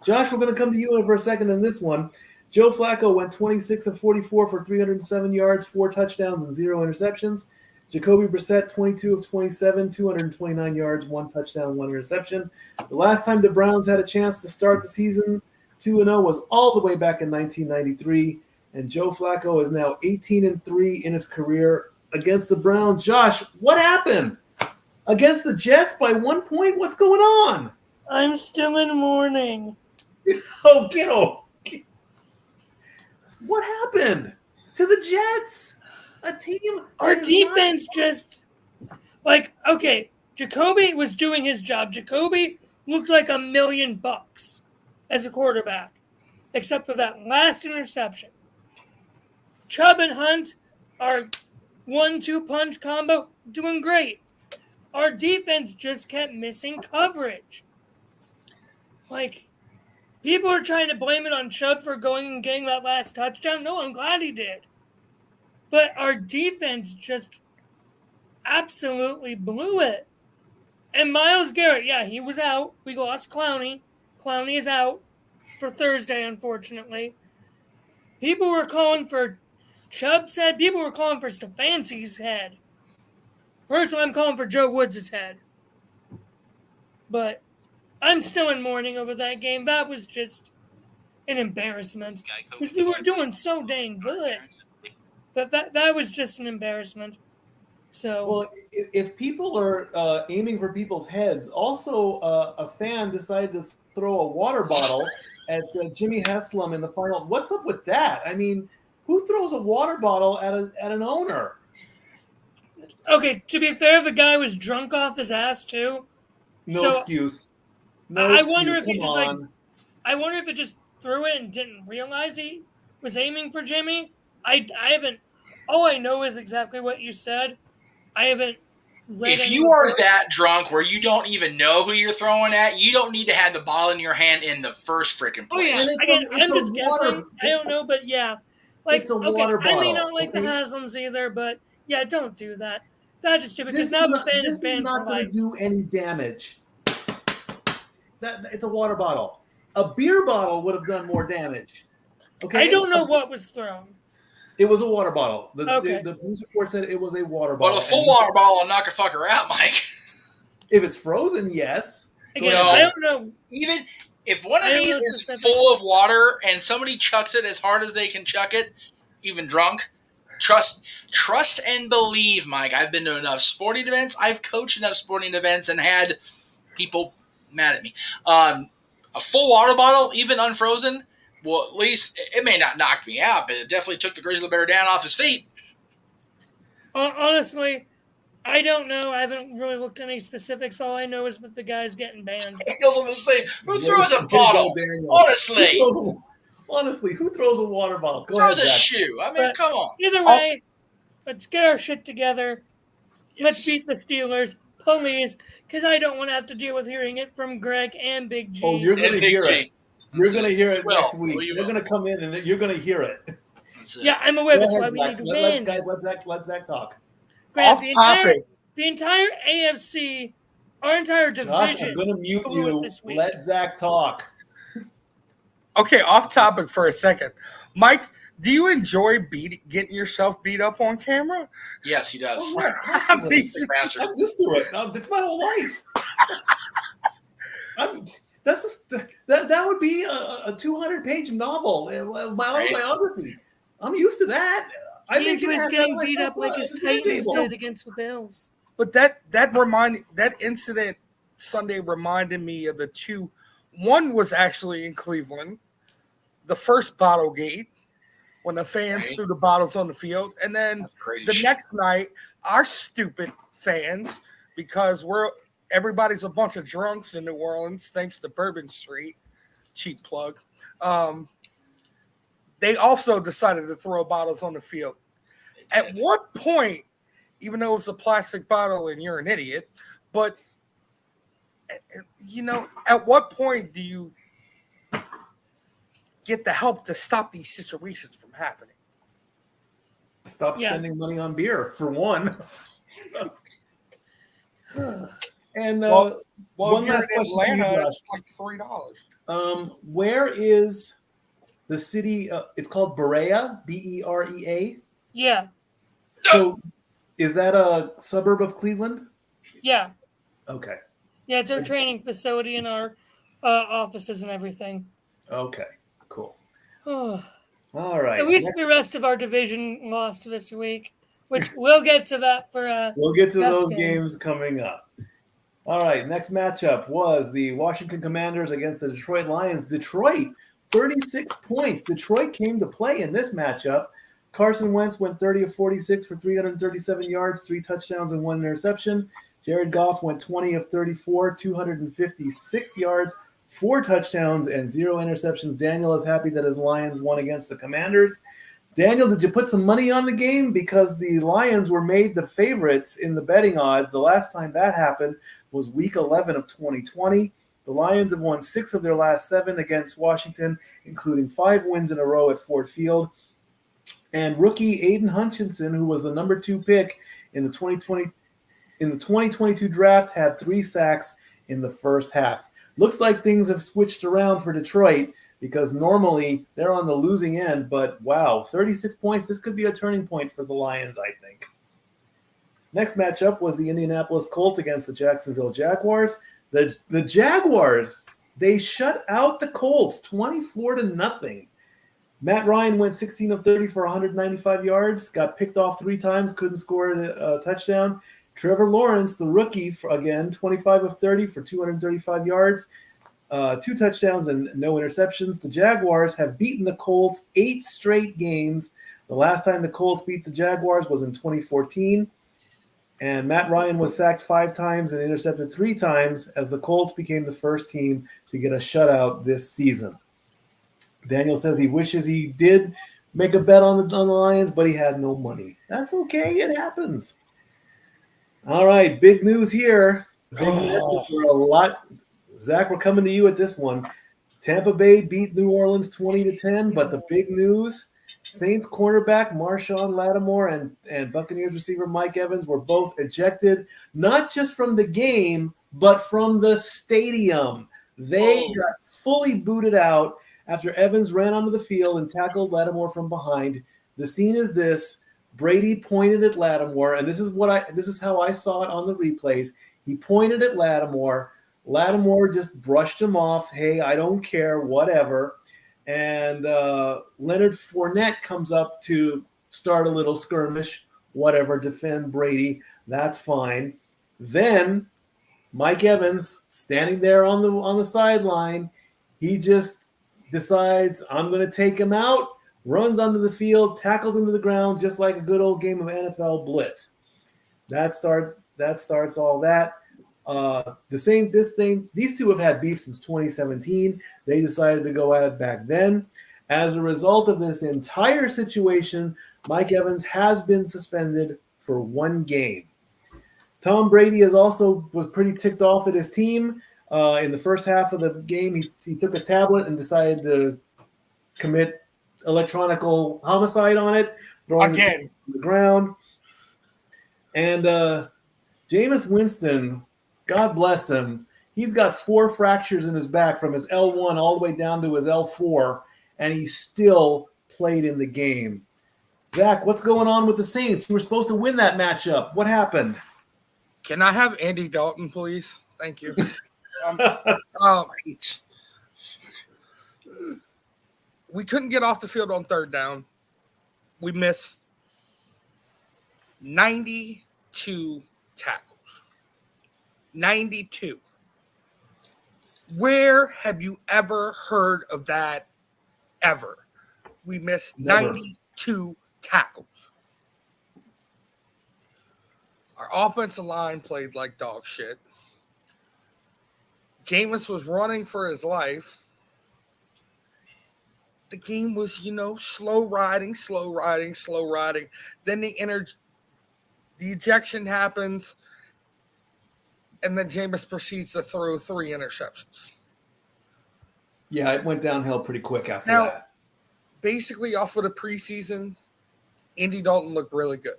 Josh, we're going to come to you for a second in this one. Joe Flacco went 26 of 44 for 307 yards, 4 touchdowns, and 0 interceptions. Jacoby Brissett, 22 of 27, 229 yards, 1 touchdown, 1 interception. The last time the Browns had a chance to start the season 2-0 was all the way back in 1993, and Joe Flacco is now 18-3 in his career against the Browns. Josh, what happened? Against the Jets by 1 point? What's going on? I'm still in mourning. Oh, get over. What happened to the Jets? A team. Our defense just okay. Jacoby was doing his job. Jacoby looked like $1 million as a quarterback, except for that last interception. Chubb and Hunt, our 1-2 punch combo, doing great. Our defense just kept missing coverage. People are trying to blame it on Chubb for going and getting that last touchdown. No, I'm glad he did. But our defense just absolutely blew it. And Myles Garrett, he was out. We lost Clowney. Clowney is out for Thursday, unfortunately. People were calling for Chubb's head. People were calling for Stefanski's head. Personally, I'm calling for Joe Woods' head. But I'm still in mourning over that game. That was just an embarrassment. Because we were doing so dang good. But that was just an embarrassment. So, well, if people are aiming for people's heads, also a fan decided to throw a water bottle at Jimmy Haslam in the final. What's up with that? I mean, who throws a water bottle at an owner? Okay, to be fair, the guy was drunk off his ass too. No excuse. I wonder if he just I wonder if it just threw it and didn't realize he was aiming for Jimmy. I haven't. All I know is exactly what you said. I haven't read. If you are that drunk where you don't even know who you're throwing at, you don't need to have the ball in your hand in the first freaking place. Oh yeah, I'm just guessing. I don't know, but yeah, it's a water bottle. I may not like the Haslams either, but yeah, don't do that. That's just stupid. Because now the fan is banned not going to do any damage. It's a water bottle. A beer bottle would have done more damage. Okay. I don't know what was thrown. It was a water bottle. The police report said it was a water bottle. Well, a full water bottle will knock a fucker out, Mike. If it's frozen, yes. Again, I don't know. Even if one of these is full of water and somebody chucks it as hard as they can chuck it, even drunk, trust and believe, Mike. I've been to enough sporting events. I've coached enough sporting events and had people mad at me. A full water bottle, even unfrozen, well, at least it may not knock me out, but it definitely took the grizzly bear down off his feet. Honestly, I don't know. I haven't really looked at any specifics. All I know is that the guy's getting banned. Daniel's on the same. Who throws a bottle? Honestly, who throws a water bottle? Who throws a shoe? I mean, come on. Either way, let's get our shit together. Yes. Let's beat the Steelers, please, because I don't want to have to deal with hearing it from Greg and Big G. Oh, you're going to hear it. You're going to hear it next week. You're going to come in and you're going to hear it. Yeah, I'm aware. That's why we need to win. Guys, let Zach talk. Greg, the entire AFC, our entire division. Josh, I'm going to mute you. Let Zach talk. Okay, off topic for a second. Mike, do you enjoy getting yourself beat up on camera? Yes, he does. Oh, I'm used to it. That's my whole life. That would be a 200-page novel, my autobiography. I'm used to that. He was getting beat up like his Titans did against the Bills. But that incident Sunday reminded me of the two. One was actually in Cleveland, the first bottle gate when the fans threw the bottles on the field. And then the next night, our stupid fans, because everybody's a bunch of drunks in New Orleans, thanks to Bourbon Street, cheap plug. They also decided to throw bottles on the field. At what point, even though it's a plastic bottle and you're an idiot, but at what point do you get the help to stop these situations from happening? Stop spending money on beer, for one. And one last question to you, Josh. It's like $3. Where is the city? It's called Berea, Berea. Yeah. So, is that a suburb of Cleveland? Yeah. Okay. Yeah, it's our training facility and our offices and everything. Okay. Cool. All right. At least the rest of our division lost this week, which we'll get to that for. We'll get to those games coming up. All right. Next matchup was the Washington Commanders against the Detroit Lions. Detroit, 36 points. Detroit came to play in this matchup. Carson Wentz went 30 of 46 for 337 yards, 3 touchdowns, and 1 interception. Jared Goff went 20 of 34, 256 yards, 4 touchdowns, and 0 interceptions. Daniel is happy that his Lions won against the Commanders. Daniel, did you put some money on the game? Because the Lions were made the favorites in the betting odds. The last time that happened was week 11 of 2020. The Lions have won 6 of their last 7 against Washington, including 5 wins in a row at Ford Field. And rookie Aiden Hutchinson, who was the number 2 pick in the 2022 draft, had 3 sacks in the first half. Looks like things have switched around for Detroit because normally they're on the losing end. But wow, 36 points. This could be a turning point for the Lions, I think. Next matchup was the Indianapolis Colts against the Jacksonville Jaguars. The Jaguars, they shut out the Colts 24-0. Matt Ryan went 16 of 30 for 195 yards, got picked off 3 times, couldn't score a touchdown. Trevor Lawrence, the rookie, again, 25 of 30 for 235 yards, 2 touchdowns and no interceptions. The Jaguars have beaten the Colts 8 straight games. The last time the Colts beat the Jaguars was in 2014. And Matt Ryan was sacked 5 times and intercepted 3 times as the Colts became the first team to get a shutout this season. Daniel says he wishes he did make a bet on the Lions, but he had no money. That's okay. It happens. All right. Big news here. Big news for a lot. Zach, we're coming to you at this one. Tampa Bay beat New Orleans 20-10, but the big news, Saints cornerback Marshawn Lattimore and Buccaneers receiver Mike Evans were both ejected, not just from the game, but from the stadium. They got fully booted out after Evans ran onto the field and tackled Lattimore from behind. The scene is this. Brady pointed at Lattimore, and this is how I saw it on the replays. He pointed at Lattimore. Lattimore just brushed him off. Hey, I don't care, whatever. And Leonard Fournette comes up to start a little skirmish, whatever, defend Brady. That's fine. Then Mike Evans, standing there on the sideline, he just decides, I'm going to take him out, runs onto the field, tackles him to the ground, just like a good old game of NFL blitz. That starts all that. These two have had beef since 2017. They decided to go at it back then. As a result of this entire situation, Mike Evans has been suspended for 1 game. Tom Brady was pretty ticked off at his team. In the first half of the game, he took a tablet and decided to commit electronical homicide on it, throwing it on the ground. And Jameis Winston, God bless him, he's got 4 fractures in his back from his L1 all the way down to his L4, and he still played in the game. Zach, what's going on with the Saints? You were supposed to win that matchup. What happened? Can I have Andy Dalton, please? Thank you. We couldn't get off the field on 3rd down. We missed 92 tackles. 92. Where have you ever heard of that ever. We missed Never. 92 tackles. Our offensive line played like dog shit. Jameis was running for his life. The game was, slow riding. Then the ejection happens, and then Jameis proceeds to throw 3 interceptions. Yeah, it went downhill pretty quick after Now, that. basically off of the preseason, Andy Dalton looked really good.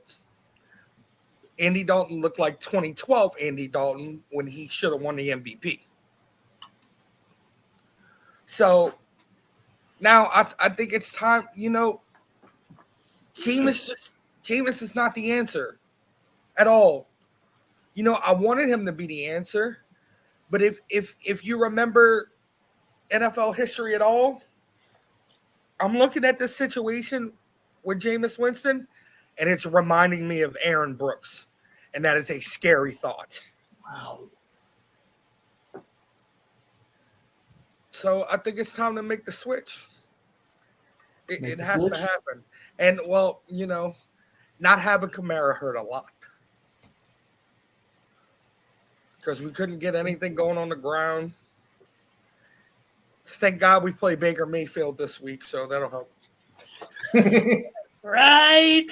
Andy Dalton looked like 2012 Andy Dalton when he should have won the MVP. So now I think it's time, Jameis is not the answer at all. I wanted him to be the answer, but if you remember NFL history at all, I'm looking at this situation with Jameis Winston, and it's reminding me of Aaron Brooks, and that is a scary thought. Wow. So I think it's time to make the switch. It has switch? to happen. And, well, not having Kamara hurt a lot. Because we couldn't get anything going on the ground. Thank God we play Baker Mayfield this week, so that'll help. Right.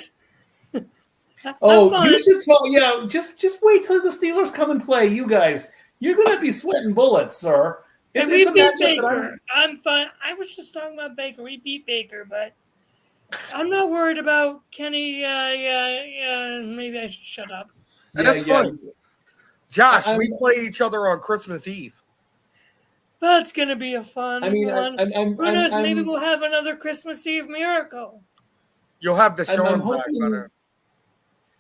Oh, you should tell. Yeah, just wait till the Steelers come and play. You guys, you're gonna be sweating bullets, sir. And we beat Baker. I'm fine. I was just talking about Baker. We beat Baker, but I'm not worried about Kenny. Maybe I should shut up. And that's funny. Josh, we play each other on Christmas Eve. That's gonna be a fun one. Who knows? Maybe we'll have another Christmas Eve miracle. You'll have the show I'm back by then.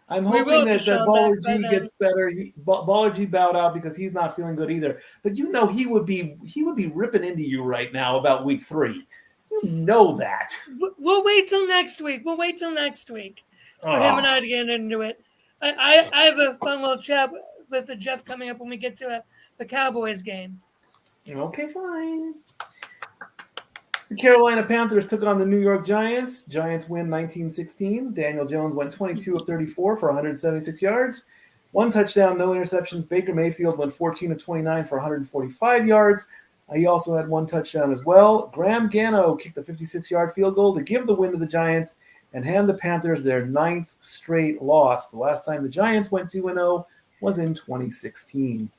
I'm hoping that Baller G gets better. Baller G bowed out because he's not feeling good either. But he would be ripping into you right now about week 3. You know that. We'll wait till next week. For him and I to get into it. I have a fun little chat with Jeff coming up when we get to the Cowboys game. Okay, fine. The Carolina Panthers took on the New York Giants. Giants win 19-16. Daniel Jones went 22 of 34 for 176 yards. 1 touchdown, no interceptions. Baker Mayfield went 14 of 29 for 145 yards. He also had 1 touchdown as well. Graham Gano kicked a 56-yard field goal to give the win to the Giants and hand the Panthers their 9th straight loss. The last time the Giants went 2-0 was in 2016.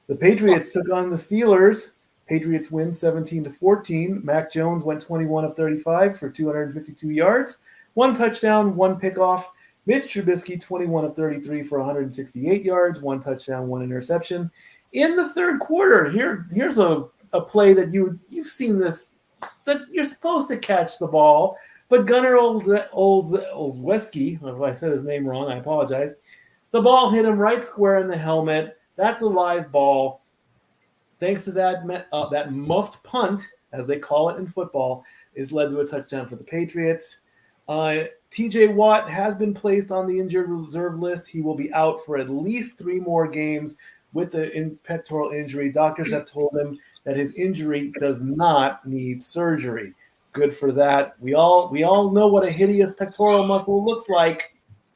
The Patriots took on the Steelers. Patriots win 17-14. Mac Jones went 21 of 35 for 252 yards. 1 touchdown, 1 pickoff. Mitch Trubisky, 21 of 33 for 168 yards. 1 touchdown, 1 interception. In the third quarter, here's a play that you've seen this, that you're supposed to catch the ball, but Gunnar Olszewski, if I said his name wrong, I apologize. The ball hit him right square in the helmet. That's a live ball. Thanks to that muffed punt, as they call it in football, is led to a touchdown for the Patriots. TJ Watt has been placed on the injured reserve list. He will be out for at least 3 more games with the pectoral injury. Doctors have told him that his injury does not need surgery. Good for that. We all know what a hideous pectoral muscle looks like.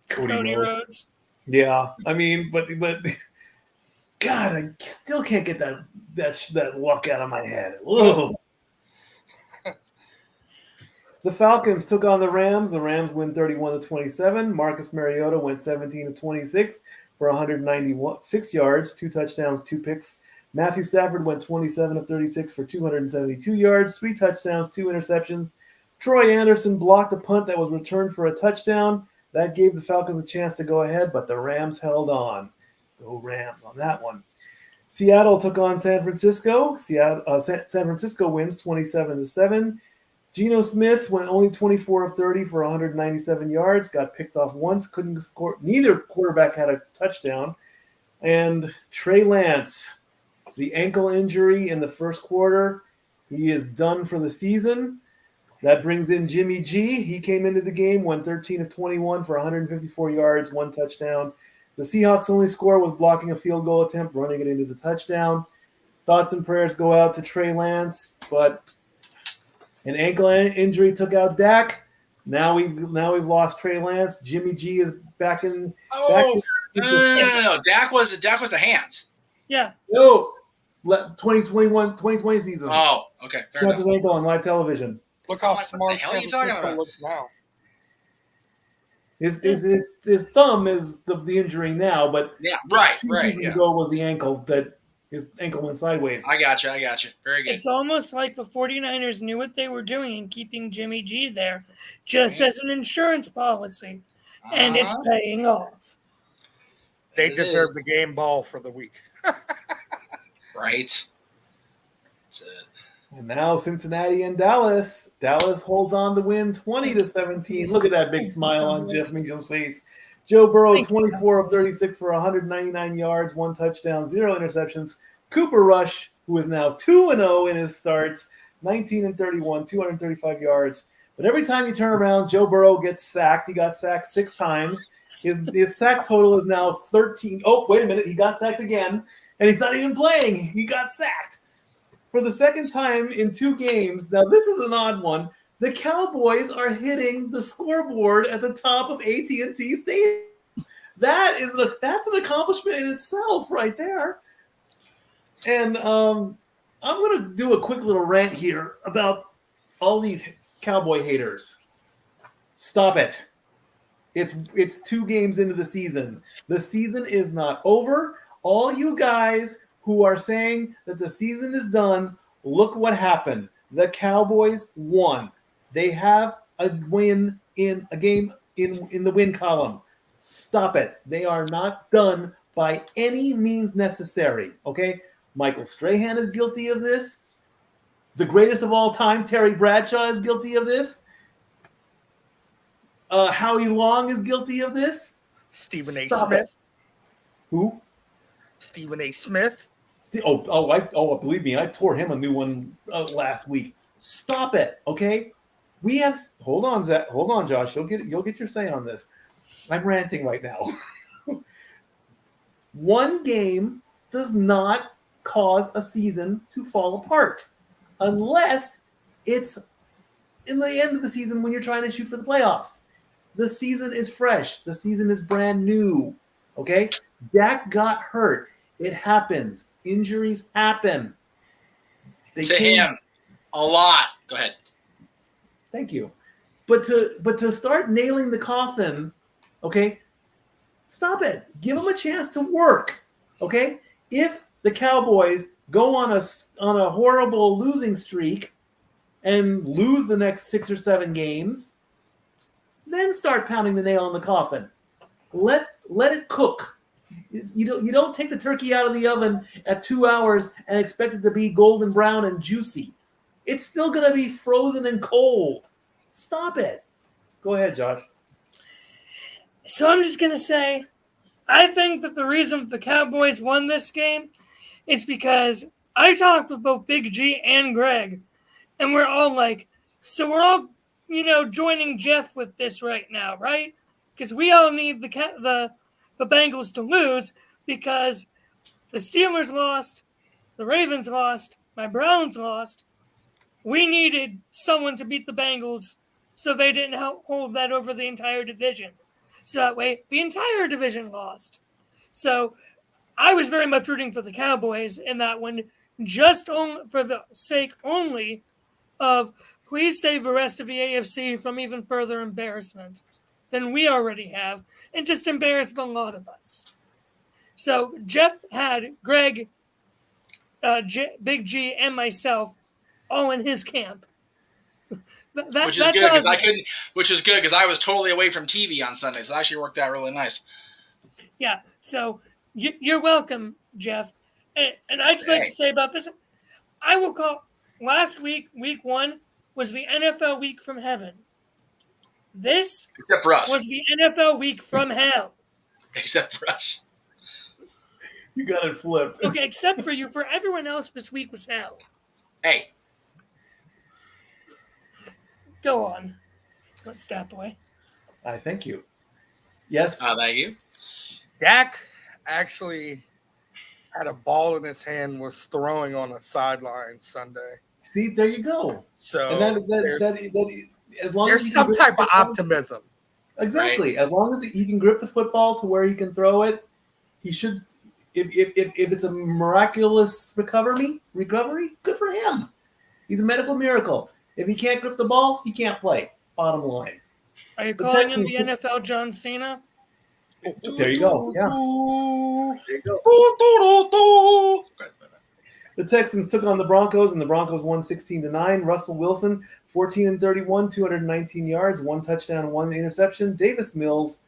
Cody Rhodes. Yeah, I mean, but God, I still can't get that luck out of my head. Ugh. The Falcons took on the Rams. The Rams win 31-27. Marcus Mariota went 17 of 26 for 196 yards, 2 touchdowns, 2 picks. Matthew Stafford went 27 of 36 for 272 yards, 3 touchdowns, 2 interceptions. Troy Anderson blocked a punt that was returned for a touchdown. That gave the Falcons a chance to go ahead, but the Rams held on. Go Rams on that one. Seattle took on San Francisco. San Francisco wins 27-7. Geno Smith went only 24 of 30 for 197 yards, got picked off once, couldn't score. Neither quarterback had a touchdown. And Trey Lance, the ankle injury in the first quarter, he is done for the season. That brings in Jimmy G. He came into the game, went 13 of 21 for 154 yards, 1 touchdown. The Seahawks' only score was blocking a field goal attempt, running it into the touchdown. Thoughts and prayers go out to Trey Lance, but An ankle injury took out Dak. Now we've lost Trey Lance. Jimmy G is back in. Oh, no. Dak was the hands. Yeah. No. 2020 season. Oh, okay. Fair Snapped enough. his ankle on live television. Look how What smart the hell are you San talking Francisco about? looks now. His thumb is the injury now, but Yeah, right. two seasons Yeah. ago was the ankle that his ankle went sideways. I got you. Very good. It's almost like the 49ers knew what they were doing in keeping Jimmy G there just as an insurance policy. And it's paying off. They deserve the game ball for the week. Right. That's it. And now Cincinnati and Dallas. Dallas holds on to win 20-17. Look at that big smile on Jeff Meacham's face. Joe Burrow, 24 of 36 for 199 yards, 1 touchdown, 0 interceptions. Cooper Rush, who is now 2-0 in his starts, 19 and 31, 235 yards. But every time you turn around, Joe Burrow gets sacked. He got sacked 6 times. His sack total is now 13. Oh, wait a minute. He got sacked again, and he's not even playing. He got sacked. For the second time in 2 games, now this is an odd one, the Cowboys are hitting the scoreboard at the top of AT&T Stadium. That's an accomplishment in itself right there. And I'm going to do a quick little rant here about all these Cowboy haters. Stop it. It's 2 games into the season. The season is not over. All you guys who are saying that the season is done, look what happened. The Cowboys won. They have a win in a game in the win column. Stop it. They are not done by any means necessary. Okay? Michael Strahan is guilty of this. The greatest of all time, Terry Bradshaw, is guilty of this. Howie Long is guilty of this. Stephen A. Stop Smith. it. Who? Stephen A. Smith. Believe me, I tore him a new one last week. Stop it, okay? We have. Hold on, Zach. Hold on, Josh. You'll get your say on this. I'm ranting right now. One game does not cause a season to fall apart, unless it's in the end of the season when you're trying to shoot for the playoffs. The season is fresh. The season is brand new. Okay? Dak got hurt. It happens. Injuries happen. Him, a lot. Go ahead. Thank you. But to start nailing the coffin, okay, stop it. Give them a chance to work. Okay? If the Cowboys go on a horrible losing streak and lose the next 6 or 7 games, then start pounding the nail in the coffin. Let it cook. You don't take the turkey out of the oven at 2 hours and expect it to be golden brown and juicy. It's still going to be frozen and cold. Stop it. Go ahead, Josh. So I'm just going to say, I think that the reason the Cowboys won this game is because I talked with both Big G and Greg, and we're all like, so we're all, joining Jeff with this right now, right? Because we all need the Bengals to lose because the Steelers lost, the Ravens lost, my Browns lost. We needed someone to beat the Bengals so they didn't hold that over the entire division. So that way, the entire division lost. So I was very much rooting for the Cowboys in that one, just for the sake only of please save the rest of the AFC from even further embarrassment than we already have, and just embarrass a lot of us. So Jeff had Greg, Big G, and myself all in his camp. Which is good because I was totally away from TV on Sunday, so it actually worked out really nice. Yeah, so you're welcome, Jeff. And I'd just like to say about this, I will call last week, week 1, was the NFL week from heaven. This except for us was the NFL week from hell. Except for us. You got it flipped. Okay, except for you. For everyone else, this week was hell. Hey. Go on. Let's step away. I thank you. Yes. Thank you. Dak actually had a ball in his hand, was throwing on a sideline Sunday. See, there you go. So and that as long there's as some type of optimism. Exactly. Right. As long as he can grip the football to where he can throw it, he should. If it's a miraculous recovery, good for him. He's a medical miracle. If he can't grip the ball, he can't play. Bottom line. Are you calling him the NFL John Cena? There you go. Yeah. There you go. The Texans took on the Broncos, and the Broncos won 16-9. Russell Wilson, 14-31, 219 yards, 1 touchdown, 1 interception. Davis Mills,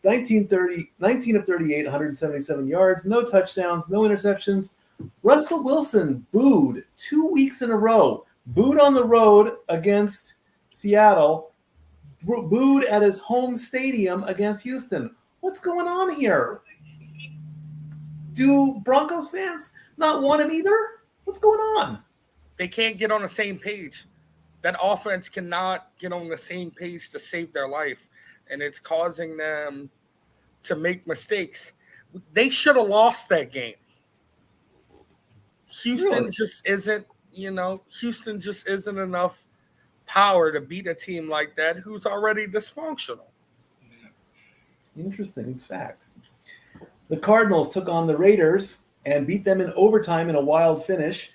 19 of 38, 177 yards, no touchdowns, no interceptions. Russell Wilson booed 2 weeks in a row. Booed on the road against Seattle. Booed at his home stadium against Houston. What's going on here? Do Broncos fans not want him either? What's going on? They can't get on the same page. That offense cannot get on the same page to save their life, and it's causing them to make mistakes. They should have lost that game. Houston just isn't, Houston just isn't enough power to beat a team like that who's already dysfunctional. Interesting fact. The Cardinals took on the Raiders and beat them in overtime in a wild finish.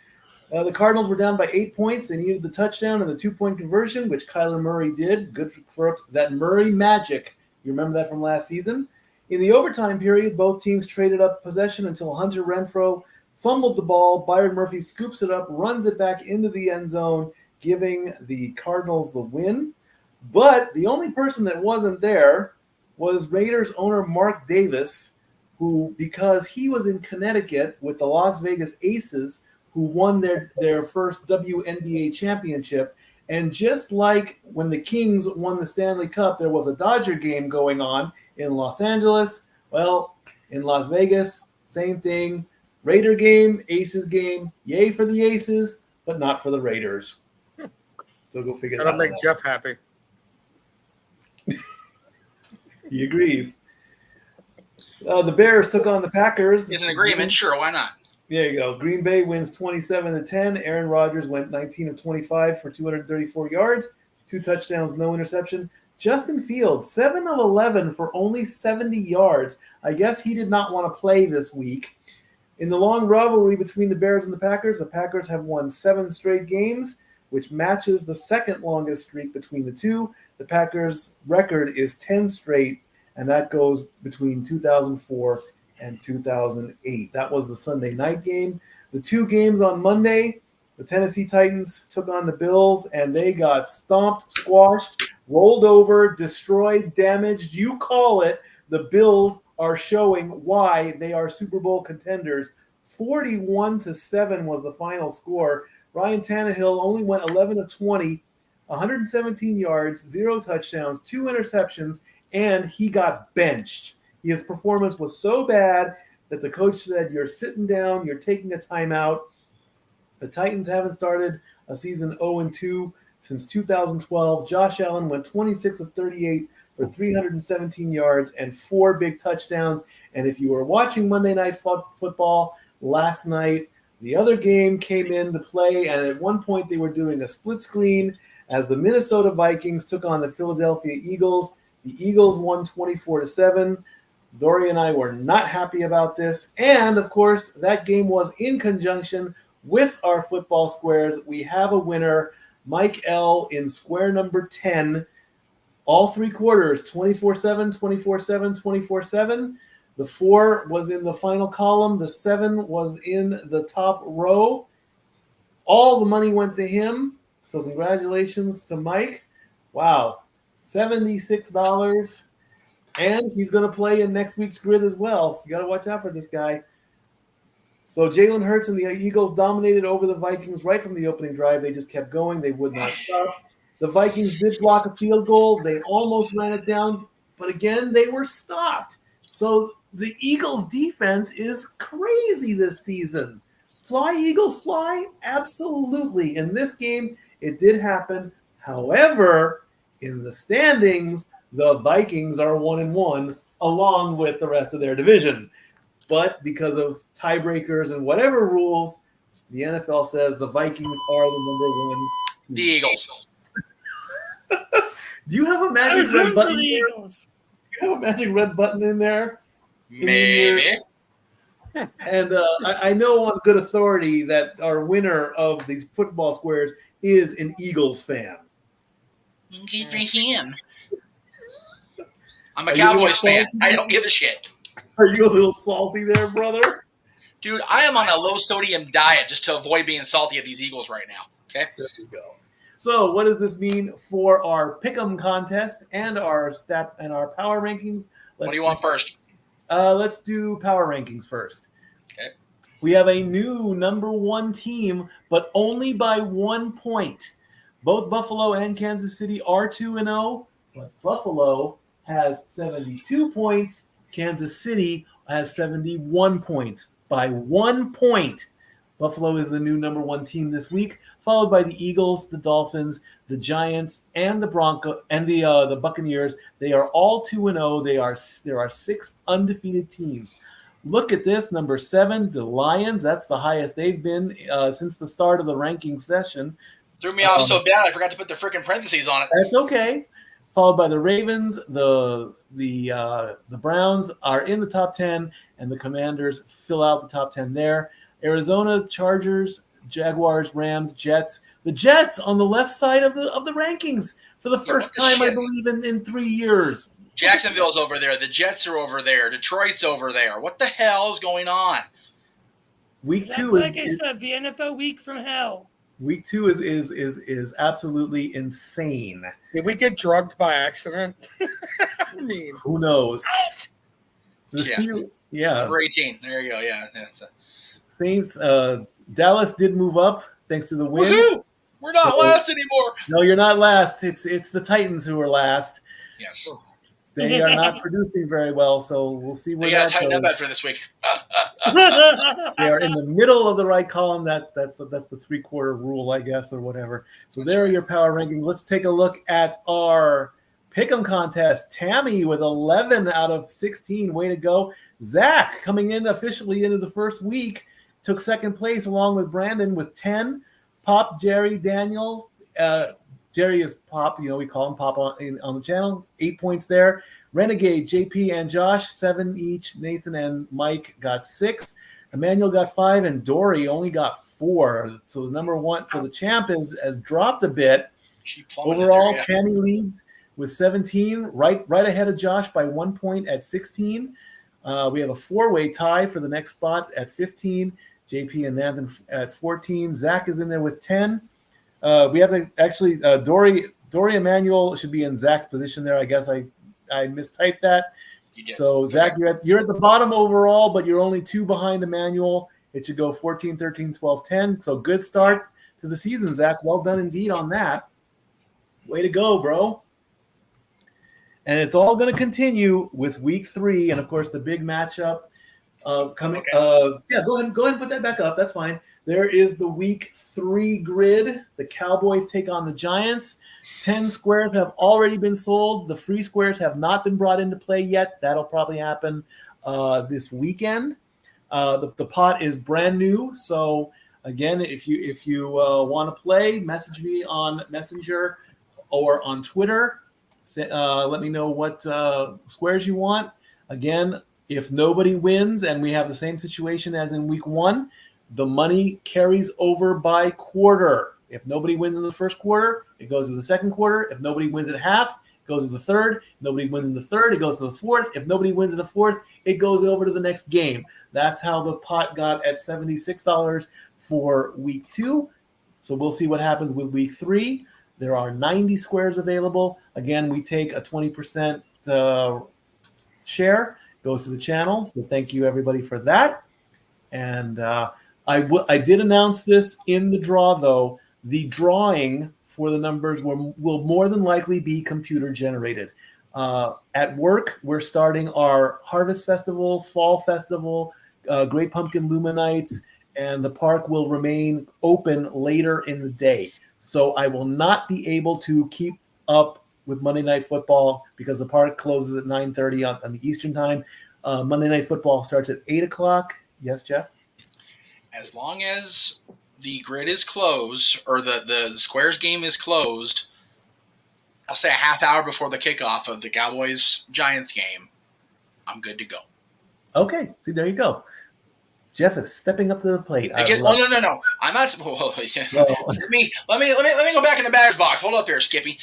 The Cardinals were down by 8 points. They needed the touchdown and the 2-point conversion, which Kyler Murray did. Good for that Murray magic. You remember that from last season? In the overtime period, both teams traded up possession until Hunter Renfrow fumbled the ball. Byron Murphy scoops it up, runs it back into the end zone, giving the Cardinals the win. But the only person that wasn't there was Raiders owner Mark Davis, who, because he was in Connecticut with the Las Vegas Aces, who won their first WNBA championship. And just like when the Kings won the Stanley Cup, there was a Dodger game going on in Los Angeles. Well, in Las Vegas, same thing. Raider game, Aces game. Yay for the Aces, but not for the Raiders. So go figure that out. That'll make Jeff happy. He agrees. The Bears took on the Packers. Is an agreement. Sure, why not? There you go. Green Bay wins 27-10. Aaron Rodgers went 19 of 25 for 234 yards, 2 touchdowns, no interception. Justin Fields, 7 of 11 for only 70 yards. I guess he did not want to play this week. In the long rivalry between the Bears and the Packers have won 7 straight games, which matches the second longest streak between the two. The Packers' record is 10 straight, and that goes between 2004 and 2008. That was the Sunday night game. The 2 games on Monday, the Tennessee Titans took on the Bills, and they got stomped, squashed, rolled over, destroyed, damaged. You call it. The Bills are showing why they are Super Bowl contenders. 41-7 was the final score. Ryan Tannehill only went 11 of 20, 117 yards, 0 touchdowns, 2 interceptions, and he got benched. His performance was so bad that the coach said, "You're sitting down, you're taking a timeout." The Titans haven't started a season 0-2 since 2012. Josh Allen went 26 of 38 for 317 yards and 4 big touchdowns. And if you were watching Monday Night Football last night, the other game came into play, and at one point they were doing a split screen as the Minnesota Vikings took on the Philadelphia Eagles. The Eagles won 24-7. Dori and I were not happy about this. And, of course, that game was in conjunction with our football squares. We have a winner, Mike L. in square number 10. All 3 quarters, 24-7, 24-7, 24-7. The 4 was in the final column. The 7 was in the top row. All the money went to him. So congratulations to Mike. Wow, $76. And he's going to play in next week's grid as well. So you got to watch out for this guy. So Jalen Hurts and the Eagles dominated over the Vikings right from the opening drive. They just kept going. They would not stop. The Vikings did block a field goal. They almost ran it down. But again, they were stopped. So the Eagles defense is crazy this season. Fly, Eagles, fly? Absolutely. In this game, it did happen. However, in the standings, the Vikings are 1-1 along with the rest of their division. But because of tiebreakers and whatever rules, The NFL says the Vikings are the number one team. The Eagles. Do you have a magic red button? Do you have a magic red button in there? Maybe. And I know on good authority that our winner of these football squares is an Eagles fan. Good for him. I'm a Cowboys fan. I don't give a shit. Are you a little salty there, brother? Dude, I am on a low sodium diet just to avoid being salty at these Eagles right now. Okay? There we go. So, what does this mean for our pick'em contest and our power rankings? What do you want first? Let's do power rankings first. Okay. We have a new number one team, but only by 1 point. Both Buffalo and Kansas City are 2-0, but Buffalo has 72 points. Kansas City has 71 points. By 1 point, Buffalo is the new number one team this week, followed by the Eagles, the Dolphins, the Giants, and the Broncos and the Buccaneers. They are all 2-0. There are 6 undefeated teams. Look at this, number 7, the Lions. That's the highest they've been since the start of the ranking session. Threw me off so bad I forgot to put the freaking parentheses on it. That's okay. Followed by the Ravens, the Browns are in the top 10, and the Commanders fill out the top 10 there. Arizona, Chargers, Jaguars, Rams, Jets. The Jets on the left side of the rankings for the first time, I believe, in 3 years. Jacksonville's over there. The Jets are over there. Detroit's over there. What the hell is going on? Week 2 like I said, the NFL week from hell. Week 2 is absolutely insane. Did we get drugged by accident? I mean, who knows? Yeah. Number 18. There you go. Yeah. That's Saints. Dallas did move up thanks to the win. Woohoo! We're not last anymore. No, you're not last. It's the Titans who are last. Yes. They are not producing very well, so we'll see where they got that to tighten goes. up after this week. They are in the middle of the right column. That's the 3/4 rule, I guess, or whatever. So there are your power rankings. Let's take a look at our pick'em contest. Tammy with 11 out of 16. Way to go. Zach coming in officially into the first week took second place along with Brandon with 10. Pop, Jerry, Daniel. Jerry is Pop. We call him Pop on the channel. 8 points there. Renegade, JP, and Josh, 7 each. Nathan and Mike got 6. Emmanuel got 5, and Dori only got 4. So the number one, so the champ has dropped a bit. Overall, Tammy leads with 17, right ahead of Josh by 1 point at 16. We have a 4-way tie for the next spot at 15. JP and Nathan at 14. Zach is in there with 10. We have to actually Dori Emmanuel should be in Zach's position there. I guess I mistyped that. You did. So Zach, you're at the bottom overall, but you're only 2 behind Emmanuel. It should go 14, 13, 12, 10. So good start to the season, Zach. Well done indeed on that. Way to go, bro. And it's all going to continue with week 3, and of course the big matchup coming. Okay. Go ahead and put that back up. That's fine. There is the week 3 grid. The Cowboys take on the Giants. 10 squares have already been sold. The free squares have not been brought into play yet. That'll probably happen this weekend. The pot is brand new. So again, if you want to play, message me on Messenger or on Twitter. Let me know what squares you want. Again, if nobody wins and we have the same situation as in week 1, the money carries over by quarter. If nobody wins in the first quarter, it goes to the second quarter. If nobody wins at half, it goes to the third. If nobody wins in the third, it goes to the fourth. If nobody wins in the fourth, it goes over to the next game. That's how the pot got at $76 for week 2. So we'll see what happens with week 3. There are 90 squares available. Again, we take a 20% share. Goes to the channel. So thank you, everybody, for that. And I did announce this in the draw, though. The drawing for the numbers will more than likely be computer generated. At work, we're starting our Harvest Festival, Fall Festival, Great Pumpkin Luminites, and the park will remain open later in the day. So I will not be able to keep up with Monday Night Football because the park closes at 9:30 on the Eastern time. Monday Night Football starts at 8 o'clock. Yes, Jeff? As long as the grid is closed, or the squares game is closed, I'll say a half hour before the kickoff of the Cowboys-Giants game, I'm good to go. Okay, see, there you go. Jeff is stepping up to the plate. No. I'm not. Well, let me go back in the batter's box. Hold up here, Skippy.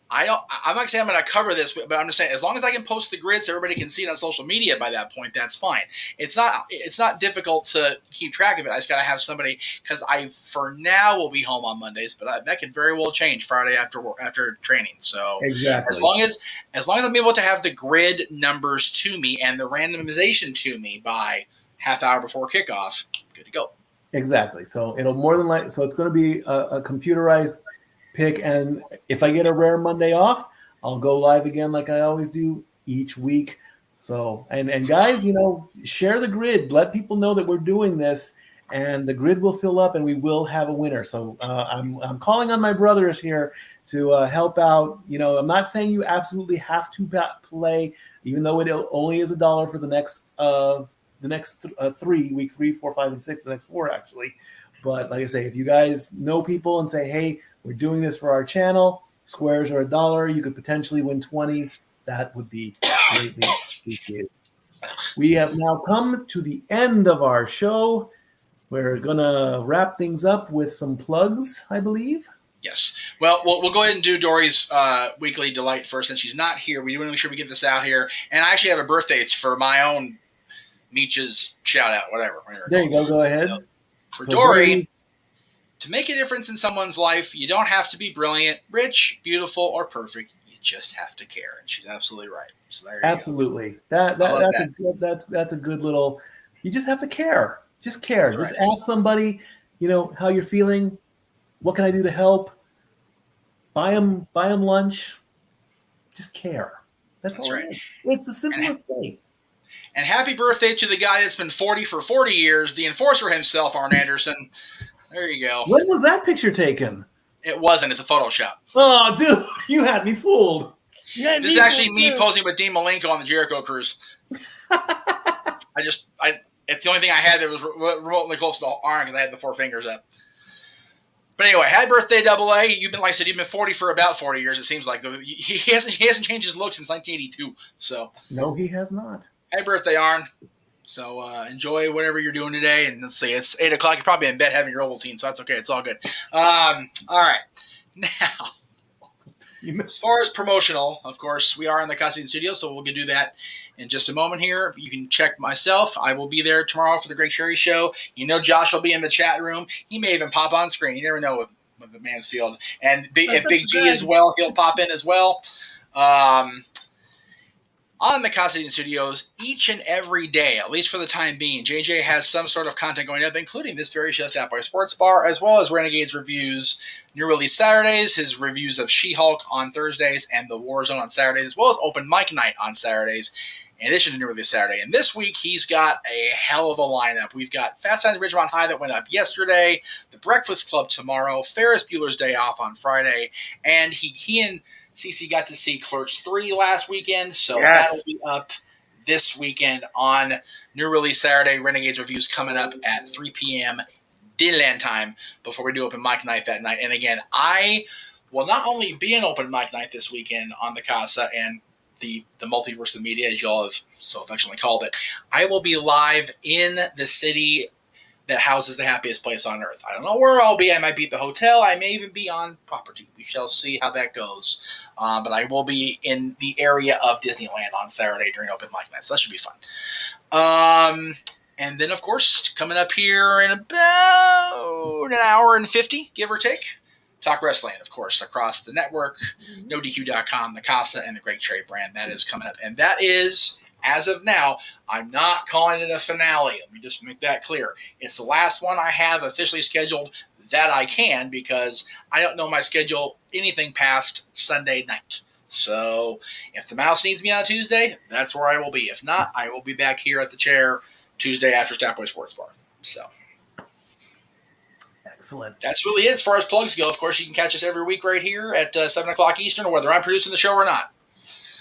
I'm not saying I'm going to cover this, but I'm just saying as long as I can post the grid so everybody can see it on social media by that point, that's fine. It's not difficult to keep track of it. I just got to have somebody, because I for now will be home on Mondays, but that could very well change Friday after training. So exactly. as long as I'm able to have the grid numbers to me and the randomization to me by half hour before kickoff, good to go. Exactly. So it'll more than likely. So it's going to be a computerized pick, and if I get a rare Monday off, I'll go live again like I always do each week. So and guys, share the grid, let people know that we're doing this, and the grid will fill up and we will have a winner. So I'm calling on my brothers here to help out. I'm not saying you absolutely have to play, even though it only is $1 for the next 3 week 3, 4, 5, and 6, the next 4 actually. But like I say, if you guys know people and say, hey, we're doing this for our channel, squares are $1, you could potentially win 20. That would be greatly appreciated. We have now come to the end of our show. We're going to wrap things up with some plugs, I believe. Yes. Well, we'll go ahead and do Dori's weekly delight first, since she's not here. We want to make sure we get this out here. And I actually have a birthday. It's for my own Meach's shout out, whatever. There you go. Go ahead. So, for Dori, to make a difference in someone's life, you don't have to be brilliant, rich, beautiful, or perfect. You just have to care, and she's absolutely right. So there you absolutely. Go. That's a good little. You just have to care. Just care. Right. Just ask somebody, how you're feeling. What can I do to help? Buy them lunch. Just care. That's all right. It's the simplest way. And happy birthday to the guy that's been 40 for 40 years, the enforcer himself, Arn Anderson. There you go. When was that picture taken? It wasn't. It's a Photoshop. Oh, dude, you had me fooled. This is actually me posing with Dean Malenko on the Jericho Cruise. It's the only thing I had that was remotely close to Arn, because I had the 4 fingers up. But anyway, happy birthday, Double A. You've been 40 for about 40 years. It seems like he hasn't changed his look since 1982. So no, he has not. Happy birthday, Arn. So enjoy whatever you're doing today. And let's see, it's 8 o'clock. You're probably in bed having your Ovaltine, so that's okay. It's all good. All right. Now, as far as promotional, of course, we are in the Casa D-18 Studios, so we'll do that in just a moment here. You can check myself. I will be there tomorrow for the Greg Cherry Show. Josh will be in the chat room. He may even pop on screen. You never know with the Mansfield. And if Big G as well, he'll pop in as well. On the Casa D-18 Studios, each and every day, at least for the time being, JJ has some sort of content going up, including this very show, Stat Boy Sports Bar, as well as Renegades reviews, new release Saturdays, his reviews of She-Hulk on Thursdays, and the Warzone on Saturdays, as well as Open Mic Night on Saturdays, in addition to new release Saturday. And this week, he's got a hell of a lineup. We've got Fast Times at Ridgemont High that went up yesterday, The Breakfast Club tomorrow, Ferris Bueller's Day Off on Friday, and he and CC got to see Clerks 3 last weekend, so that'll be up this weekend on new release Saturday. Renegades reviews coming up at 3 p.m. Disneyland time before we do Open Mic Night that night. And again, I will not only be in Open Mic Night this weekend on the Casa and the multiverse of media, as y'all have so affectionately called it, I will be live in the city that houses the happiest place on earth. I don't know where I'll be. I might be at the hotel. I may even be on property. We shall see how that goes. But I will be in the area of Disneyland on Saturday during Open Mic Night, so that should be fun. And then, of course, coming up here in about an hour and 50, give or take, Talk Wrestling, of course, across the network, NoDQ.com, the Casa, and the Greg Cherry brand. That is coming up. And that is, as of now, I'm not calling it a finale. Let me just make that clear. It's the last one I have officially scheduled that I can, because I don't know my schedule anything past Sunday night. So if the mouse needs me on Tuesday, that's where I will be. If not, I will be back here at the chair Tuesday after Stat Boy Sports Bar. So excellent. That's really it as far as plugs go. Of course, you can catch us every week right here at 7 o'clock Eastern, whether I'm producing the show or not.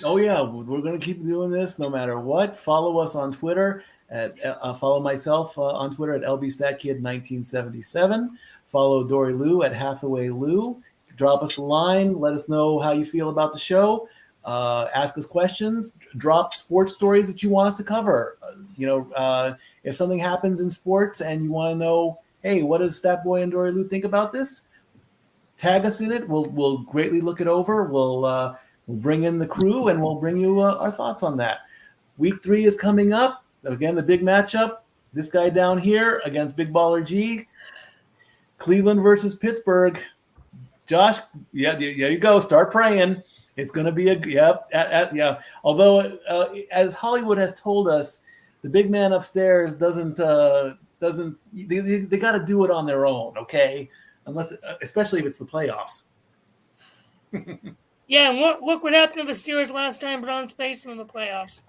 Oh, yeah. We're going to keep doing this no matter what. Follow us on Twitter Follow myself on Twitter at lbstatkid1977. Follow Dori Lou at Hathaway Lou. Drop us a line. Let us know how you feel about the show. Ask us questions. Drop sports stories that you want us to cover. If something happens in sports and you want to know, hey, what does Stat Boy and Dori Lou think about this? Tag us in it. We'll greatly look it over. We'll bring in the crew and we'll bring you our thoughts on that. Week 3 is coming up. Again, the big matchup. This guy down here against Big Baller G. Cleveland versus Pittsburgh. Josh, there you go. Start praying. It's going to be yeah. Although, as Hollywood has told us, the big man upstairs doesn't. They got to do it on their own, okay? Especially if it's the playoffs. Yeah, and look what happened to the Steelers last time Browns faced them in the playoffs.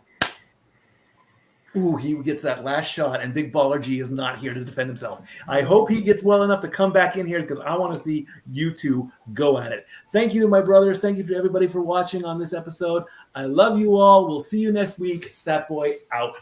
Ooh, he gets that last shot, and Big Baller G is not here to defend himself. I hope he gets well enough to come back in here because I want to see you two go at it. Thank you, my brothers. Thank you to everybody for watching on this episode. I love you all. We'll see you next week. Stat Boy out.